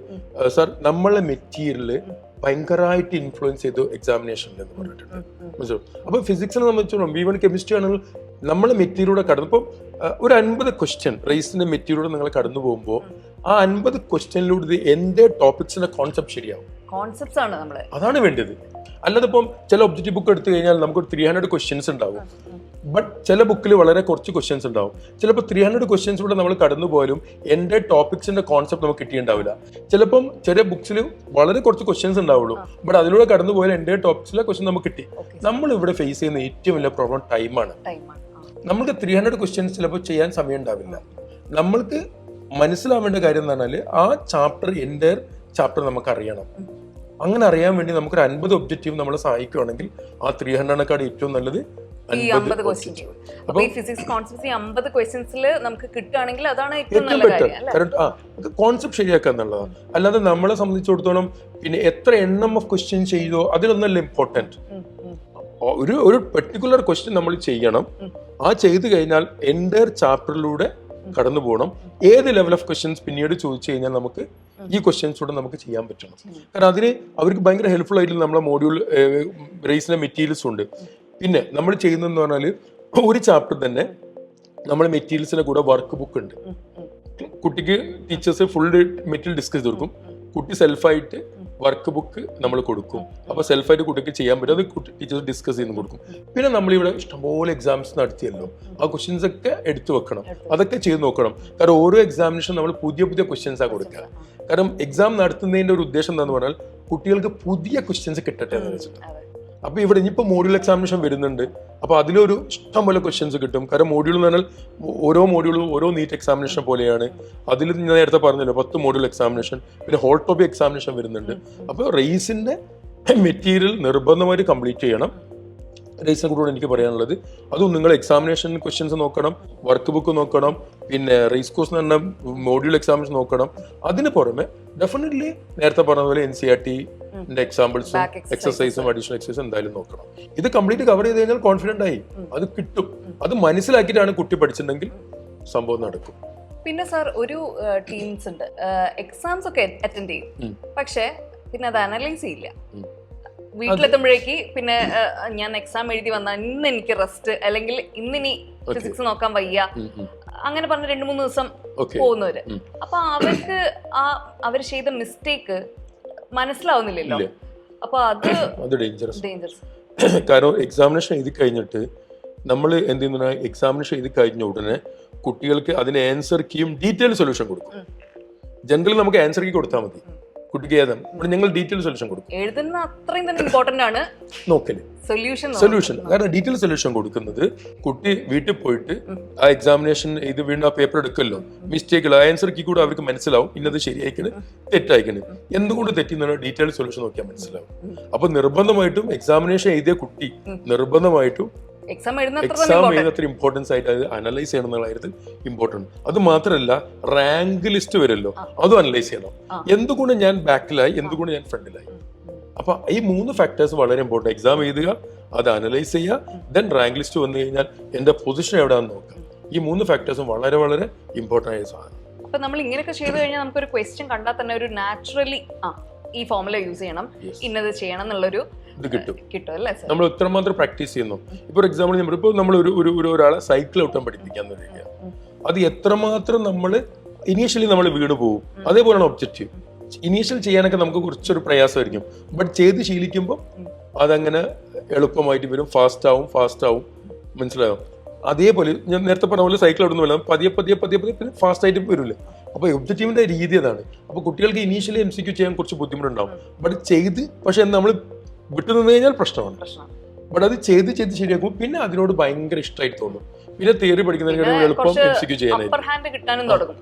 സാർ നമ്മളെ മെറ്റീരിയല് ഭയങ്കരമായിട്ട് ഇൻഫ്ലുവൻസ് ചെയ്തു എക്സാമിനേഷനിൽ എന്ന് പറഞ്ഞിട്ടുണ്ട്. മനസ്സിലാവും? അപ്പൊ ഫിസിക്സിനെ സംബന്ധിച്ചോളം ഈവൻ കെമിസ്ട്രി ആണെങ്കിൽ നമ്മളെ മെറ്റീരിയലൂടെ കടന്നു, ഇപ്പം ഒരു 50 ക്വസ്റ്റ്യൻ റേസിന്റെ മെറ്റീരിയലൂടെ നിങ്ങൾ കടന്നു പോകുമ്പോൾ ആ 50 ക്വസ്റ്റ്യനിലൂടെ എന്റെ ടോപ്പിക്സിന്റെ കോൺസെപ്റ്റ് ശരിയാവും. കോൺസെപ്റ്റ്സ് ആണ് നമ്മള്, അതാണ് വേണ്ടത്. അല്ലാതെ ഇപ്പം ചില ഒബ്ജക്റ്റീവ് ബുക്ക് എടുത്തു കഴിഞ്ഞാൽ നമുക്ക് 300 ക്വസ്റ്റ്യൻസ് ഉണ്ടാവും. ബട്ട് ചില ബുക്കിൽ വളരെ കുറച്ച് ക്വസ്റ്റ്യൻസ് ഉണ്ടാവും. ചിലപ്പോൾ 300 ക്വസ്റ്റ്യൻസിലൂടെ നമ്മൾ കടന്നു പോയാലും എൻ്റെ ടോപ്പിക്സിന്റെ കോൺസെപ്റ്റ് നമുക്ക് കിട്ടിയിട്ടുണ്ടാവില്ല. ചിലപ്പം ചെറിയ ബുക്സിൽ വളരെ കുറച്ച് ക്വസ്റ്റ്യൻസ് ഉണ്ടാവുള്ളൂ, ബട്ട് അതിലൂടെ കടന്നു പോയാൽ എൻ്റെ ടോപ്പിക്സിലെ ക്വസ്റ്റ്യൻ നമുക്ക് കിട്ടി. നമ്മൾ ഇവിടെ ഫേസ് ചെയ്യുന്ന ഏറ്റവും വലിയ പ്രോബ്ലം ടൈമാണ്. നമുക്ക് 300 ക്വസ്റ്റ്യൻസ് ചിലപ്പോൾ ചെയ്യാൻ സമയം ഉണ്ടാവില്ല. നമ്മൾക്ക് മനസ്സിലാവേണ്ട കാര്യം എന്ന് പറഞ്ഞാൽ ആ ചാപ്റ്റർ എൻ്റെ ചാപ്റ്റർ നമുക്ക് അറിയണം. അങ്ങനെ അറിയാൻ വേണ്ടി നമുക്കൊരു 50 ഒബ്ജക്റ്റീവ് നമ്മളെ സഹായിക്കുകയാണെങ്കിൽ ആ 300 ഏറ്റവും നല്ലത് 50 ക്വസ്റ്റ്യൻസ്. അപ്പോൾ ഈ ഫിസിക്സ് കോൺസെപ്റ്റ്സ് 50 ക്വസ്റ്റ്യൻസിൽ നമുക്ക് കിട്ടുകയാണെങ്കിൽ അതാണ് ഏറ്റവും നല്ല കാര്യം അല്ലേ? കോൺസെപ്റ്റ് ശരിയാക്കുക എന്നുള്ളതാണ്. അല്ലാതെ നമ്മളെ സംബന്ധിച്ചിടത്തോളം പിന്നെ എത്ര എണ്ണം ഓഫ് ക്വസ്റ്റ്യൻ ചെയ്തോ അതിലൊന്നല്ല ഇമ്പോർട്ടൻറ്റ്. ഒരു പെർട്ടിക്കുലർ ക്വസ്റ്റ്യൻ നമ്മൾ ചെയ്യണം. ആ ചെയ്തു കഴിഞ്ഞാൽ എൻ്റയർ ചാപ്റ്ററിലൂടെ കടന്നു പോകണം. ഏത് ലെവൽ ഓഫ് ക്വസ്റ്റ്യൻസ് പിന്നീട് ചോദിച്ചു കഴിഞ്ഞാൽ നമുക്ക് ഈ ക്വസ്റ്റ്യൻസൂടെ നമുക്ക് ചെയ്യാൻ പറ്റണം. കാരണം അതിന് അവർക്ക് ഭയങ്കര ഹെൽപ്ഫുൾ ആയിട്ടുള്ള നമ്മളെ മോഡ്യൂൾ റേസിന്റെ മെറ്റീരിയൽസ് ഉണ്ട്. പിന്നെ നമ്മൾ ചെയ്യുന്നതെന്ന് പറഞ്ഞാൽ ഒരു ചാപ്റ്റർ തന്നെ നമ്മൾ മെറ്റീരിയൽസിന്റെ കൂടെ വർക്ക് ബുക്ക് ഉണ്ട്. കുട്ടിക്ക് ടീച്ചേഴ്സ് ഫുൾ മെറ്റീരിയൽ ഡിസ്കസ് ചെയ്ത് കൊടുക്കും. കുട്ടി സെൽഫായിട്ട് വർക്ക് ബുക്ക് നമ്മൾ കൊടുക്കും. അപ്പോൾ സെൽഫായിട്ട് കുട്ടിക്ക് ചെയ്യാൻ പറ്റും. അത് ടീച്ചേഴ്സ് ഡിസ്കസ് ചെയ്ത് കൊടുക്കും. പിന്നെ നമ്മളിവിടെ ഇഷ്ടംപോലെ എക്സാംസ് നടത്തിയല്ലോ, ആ ക്വസ്റ്റ്യൻസ് ഒക്കെ എടുത്തു വെക്കണം. അതൊക്കെ ചെയ്ത് നോക്കണം. കാരണം ഓരോ എക്സാമിനേഷൻ നമ്മൾ പുതിയ ക്വസ്റ്റ്യൻസാണ് കൊടുക്കുക. കാരണം എക്സാം നടത്തുന്നതിന്റെ ഒരു ഉദ്ദേശം എന്താണെന്ന് പറഞ്ഞാൽ കുട്ടികൾക്ക് പുതിയ ക്വസ്റ്റ്യൻസ് കിട്ടട്ടെ എന്ന് വെച്ചിട്ട്. അപ്പൊ ഇവിടെ ഇനിയിപ്പോൾ മോഡ്യൂൾ എക്സാമിനേഷൻ വരുന്നുണ്ട്. അപ്പൊ അതിലൊരു ഇഷ്ടം പോലെ ക്വസ്റ്റ്യൻസ് കിട്ടും. കാരണം മോഡ്യൂൾ എന്ന് പറഞ്ഞാൽ ഓരോ മോഡ്യൂളും ഓരോ നീറ്റ് എക്സാമിനേഷൻ പോലെയാണ്. അതിൽ ഞാൻ നേരത്തെ പറഞ്ഞല്ലോ 10 മോഡ്യൂൾ എക്സാമിനേഷൻ, പിന്നെ ഹോൾ ടോപ്പിക് എക്സാമിനേഷൻ വരുന്നുണ്ട്. അപ്പോൾ റേസിന്റെ മെറ്റീരിയൽ നിർബന്ധമായിട്ട് കംപ്ലീറ്റ് ചെയ്യണം. റേസിനെ കൂടെ എനിക്ക് പറയാനുള്ളത് അതും നിങ്ങൾ എക്സാമിനേഷൻ ക്വസ്റ്റ്യൻസ് നോക്കണം, വർക്ക് ബുക്ക് നോക്കണം, പിന്നെ റേസ് കോഴ്സ് എന്ന് പറഞ്ഞ മോഡ്യൂൾ എക്സാമിനേഷൻ നോക്കണം. അതിന് പുറമെ ഡെഫിനറ്റ്ലി നേരത്തെ പറഞ്ഞ പോലെ NCERT എക്സാമ്പിൾസും എക്സസൈസും അഡീഷണൽ എക്സസൈസും എന്തായാലും നോക്കണം. ഇത് കംപ്ലീറ്റ് കവർ ചെയ്ത് കഴിഞ്ഞാൽ കോൺഫിഡന്റ് ആയി അത് കിട്ടും. അത് മനസ്സിലാക്കിയിട്ടാണ് കുട്ടി പഠിച്ചിട്ടുണ്ടെങ്കിൽ സംഭവം നടക്കും. പിന്നെ സാർ ഒരു ടീംസ് ഉണ്ട് എക്സാംസ് ഒക്കെ അറ്റൻഡ് ചെയ്യും, പക്ഷെ പിന്നെ അത് അനലൈസ് ചെയ്യില്ല. വീട്ടിലെത്തുമ്പോഴേക്ക് പിന്നെ ഞാൻ എക്സാം എഴുതി വന്ന ഇന്ന് എനിക്ക് റെസ്റ്റ്, അല്ലെങ്കിൽ ഇന്നിനി ഫിസിക്സ് നോക്കാൻ വയ്യ, അങ്ങനെ പറഞ്ഞ 2-3 ദിവസം പോകുന്നവര്. അപ്പൊ അവർക്ക് അവർ ചെയ്ത മിസ്റ്റേക്ക് മനസ്സിലാവുന്നില്ലല്ലോ. അപ്പൊ അത് ഡേഞ്ചറസ്. കാരണം എക്സാമിനേഷൻ എഴുതി കഴിഞ്ഞിട്ട് നമ്മൾ എന്ത് ചെയ്യുന്ന എക്സാമിനേഷൻ എഴുതി കഴിഞ്ഞ ഉടനെ കുട്ടികൾക്ക് അതിന് ആൻസർ കീയും ഡീറ്റെയിൽ സൊല്യൂഷൻ കൊടുക്കും. ജനറലി നമുക്ക് ആൻസർ കീ കൊടുത്താൽ മതി. കുട്ടിക്ക് ഏതാണ് ഇവിടെ ഞങ്ങൾ ഡീറ്റെയിൽ സൊല്യൂഷൻ കൊടുക്കും. എഴുതുന്ന അത്രയും തന്നെ ഇമ്പോർട്ടന്റ് ആണ് നോക്കല് സൊല്യൂഷൻ. കാരണം ഡീറ്റെയിൽ സൊല്യൂഷൻ കൊടുക്കുന്നത് കുട്ടി വീട്ടിൽ പോയിട്ട് ആ എക്സാമിനേഷൻ ഇത് വീണ്ടും ആ പേപ്പർ എടുക്കല്ലോ, മിസ്റ്റേക്കുകൾ ആൻസർ കീ കൂടെ അവർക്ക് മനസ്സിലാവും. ഇന്നത് ശരിയായിക്കണ് തെറ്റായിക്കണ്, എന്തുകൊണ്ട് തെറ്റിന്ന് ഡീറ്റെയിൽ സൊല്യൂഷൻ നോക്കിയാൽ മനസ്സിലാവും. അപ്പൊ നിർബന്ധമായിട്ടും എക്സാമിനേഷൻ എഴുതിയ കുട്ടി നിർബന്ധമായിട്ടും എക്സാം എഴുതുന്നത്ര ഇമ്പോർട്ടൻസ് ആയിട്ട് അത് അനലൈസ് ചെയ്യണം എന്നുള്ള കാര്യത്തിൽ ഇമ്പോർട്ടൻറ്റ്. അത് മാത്രമല്ല റാങ്ക് ലിസ്റ്റ് വരുമല്ലോ, അതും അനലൈസ് ചെയ്യണം. എന്തുകൊണ്ട് ഞാൻ ബാക്കിലായി, എന്തുകൊണ്ട് ഞാൻ ഫ്രണ്ടിലായി. അപ്പൊ ഈ 3 ഫാക്ടേഴ്സ് വളരെ ഇമ്പോർട്ടൻറ്റ്. എക്സാം എഴുതുക, അത് അനലൈസ് ചെയ്യുക, ദെൻ റാങ്ക് ലിസ്റ്റ് വന്നു കഴിഞ്ഞാൽ എന്റെ പൊസിഷൻ എവിടെയാണെന്ന് നോക്കുക. ഈ 3 ഫാക്ടേഴ്സും വളരെ വളരെ ഇമ്പോർട്ടൻ്റ് ആയ സാധനം. അപ്പൊ നമ്മൾ ഇങ്ങനെയൊക്കെ ചെയ്തു കഴിഞ്ഞാൽ നമുക്കൊരു ക്വസ്റ്റ്യൻ കണ്ടാൽ തന്നെ ഒരു നാച്ചുറലി ഈ ഫോർമുല യൂസ് ചെയ്യണം, ഇന്നത് ചെയ്യണം എന്നുള്ളൊരു ഇത് കിട്ടും അല്ലേ? നമ്മൾ എത്രമാത്രം പ്രാക്ടീസ് ചെയ്യുന്നു. ഇപ്പൊ ഒരു എക്സാമ്പിൾ നമ്മൾ ഒരാളെ സൈക്കിൾ ഓട്ടാൻ പഠിപ്പിക്കാന്ന് പറയുക, അത് എത്രമാത്രം നമ്മൾ ഇനീഷ്യലി നമ്മൾ വീണ് പോകും. അതേപോലെയാണ് ഒബ്ജക്റ്റീവ്. ഇനീഷ്യൽ ചെയ്യാനൊക്കെ നമുക്ക് കുറച്ചൊരു പ്രയാസമായിരിക്കും, ബട്ട് ചെയ്ത് ശീലിക്കുമ്പോൾ അതങ്ങനെ എളുപ്പമായിട്ട് വരും, ഫാസ്റ്റ് ആവും. മനസ്സിലാവും? അതേപോലെ ഞാൻ നേരത്തെ പറഞ്ഞ പോലെ സൈക്കിൾ ഓടുന്നില്ല, പതിയെ ഫാസ്റ്റ് ആയിട്ട് വരില്ലേ. അപ്പോൾ ഒബ്ജക്റ്റീവിന്റെ രീതി അതാണ്. അപ്പോൾ കുട്ടികൾക്ക് ഇനീഷ്യലി MCQ ചെയ്യാൻ കുറച്ച് ബുദ്ധിമുട്ടുണ്ടാവും, ബട്ട് ചെയ്ത് പക്ഷെ നമ്മൾ വിട്ടു നിന്ന് കഴിഞ്ഞാൽ പ്രശ്നമാണ്. ബട്ട് അത് ചെയ്ത് ശരിയാക്കുമ്പോൾ പിന്നെ അതിനോട് ഭയങ്കര ഇഷ്ടമായിട്ട് തോന്നും. പിന്നെ തിയറി പഠിക്കുന്നതിന് എളുപ്പം MCQ ചെയ്യാനായിട്ട് അപ്പർ ഹാൻഡ് കിട്ടാനും തുടങ്ങും.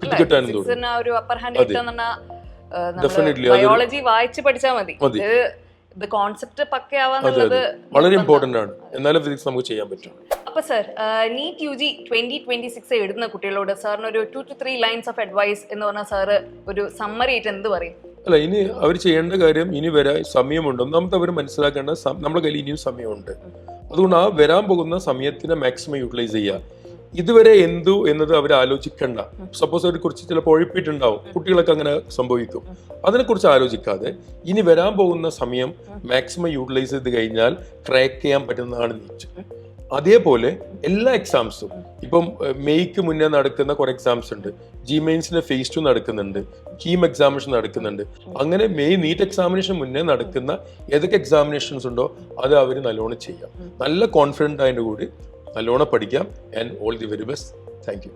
ഡെഫിനറ്റ്ലി ബയോളജി വായിച്ച് പഠിച്ചാൽ മതി. കോൺസെപ്റ്റ് പക്കയാവാന്നുള്ളത് വളരെ ഇമ്പോർട്ടന്റ് ആണ്. എന്നാലും ഫിസിക്സ് നമുക്ക് ചെയ്യാൻ പറ്റും. അപ്പൊ സർ, നീറ്റ് UG 2026 എഴുതുന്ന കുട്ടികളോട് സാറിന് ഒരു 2 to 3 ലൈൻസ് ഓഫ് അഡ്വൈസ് എന്ന് പറഞ്ഞാൽ സാറ് ഒരു സമ്മറി ആയിട്ട് എന്ത് പറയും? അല്ല, ഇനി അവർ ചെയ്യേണ്ട കാര്യം, ഇനി വരാൻ സമയമുണ്ട്. ഒന്നാമത്തെ അവർ മനസ്സിലാക്കേണ്ട നമ്മുടെ കയ്യിൽ ഇനിയും സമയമുണ്ട്. അതുകൊണ്ട് ആ വരാൻ പോകുന്ന സമയത്തിനെ മാക്സിമം യൂട്ടിലൈസ് ചെയ്യുക. ഇതുവരെ എന്തു എന്നത് അവർ ആലോചിക്കണ്ട. സപ്പോസ് അവരെ കുറിച്ച് ചിലപ്പോൾ ഒഴിപ്പിട്ടുണ്ടാവും, കുട്ടികളൊക്കെ അങ്ങനെ സംഭവിക്കും. അതിനെക്കുറിച്ച് ആലോചിക്കാതെ ഇനി വരാൻ പോകുന്ന സമയം മാക്സിമം യൂട്ടിലൈസ് ചെയ്ത് കഴിഞ്ഞാൽ ക്രാക്ക് ചെയ്യാൻ പറ്റുന്നതാണ് നീറ്റ്. അതേപോലെ എല്ലാ എക്സാംസും ഇപ്പം മെയ്ക്ക് മുന്നേ നടക്കുന്ന കുറെ എക്സാംസ് ഉണ്ട്. GMains phase 2 നടക്കുന്നുണ്ട്, കീം എക്സാമിനേഷൻ നടക്കുന്നുണ്ട്. അങ്ങനെ നീറ്റ് എക്സാമിനേഷൻ മുന്നേ നടക്കുന്ന ഏതൊക്കെ എക്സാമിനേഷൻസ് ഉണ്ടോ അത് അവർ നല്ലോണം ചെയ്യാം. നല്ല കോൺഫിഡൻ്റ് ആയതിൻ്റെ കൂടി നല്ലോണം പഠിക്കാം. And all the very best. Thank you.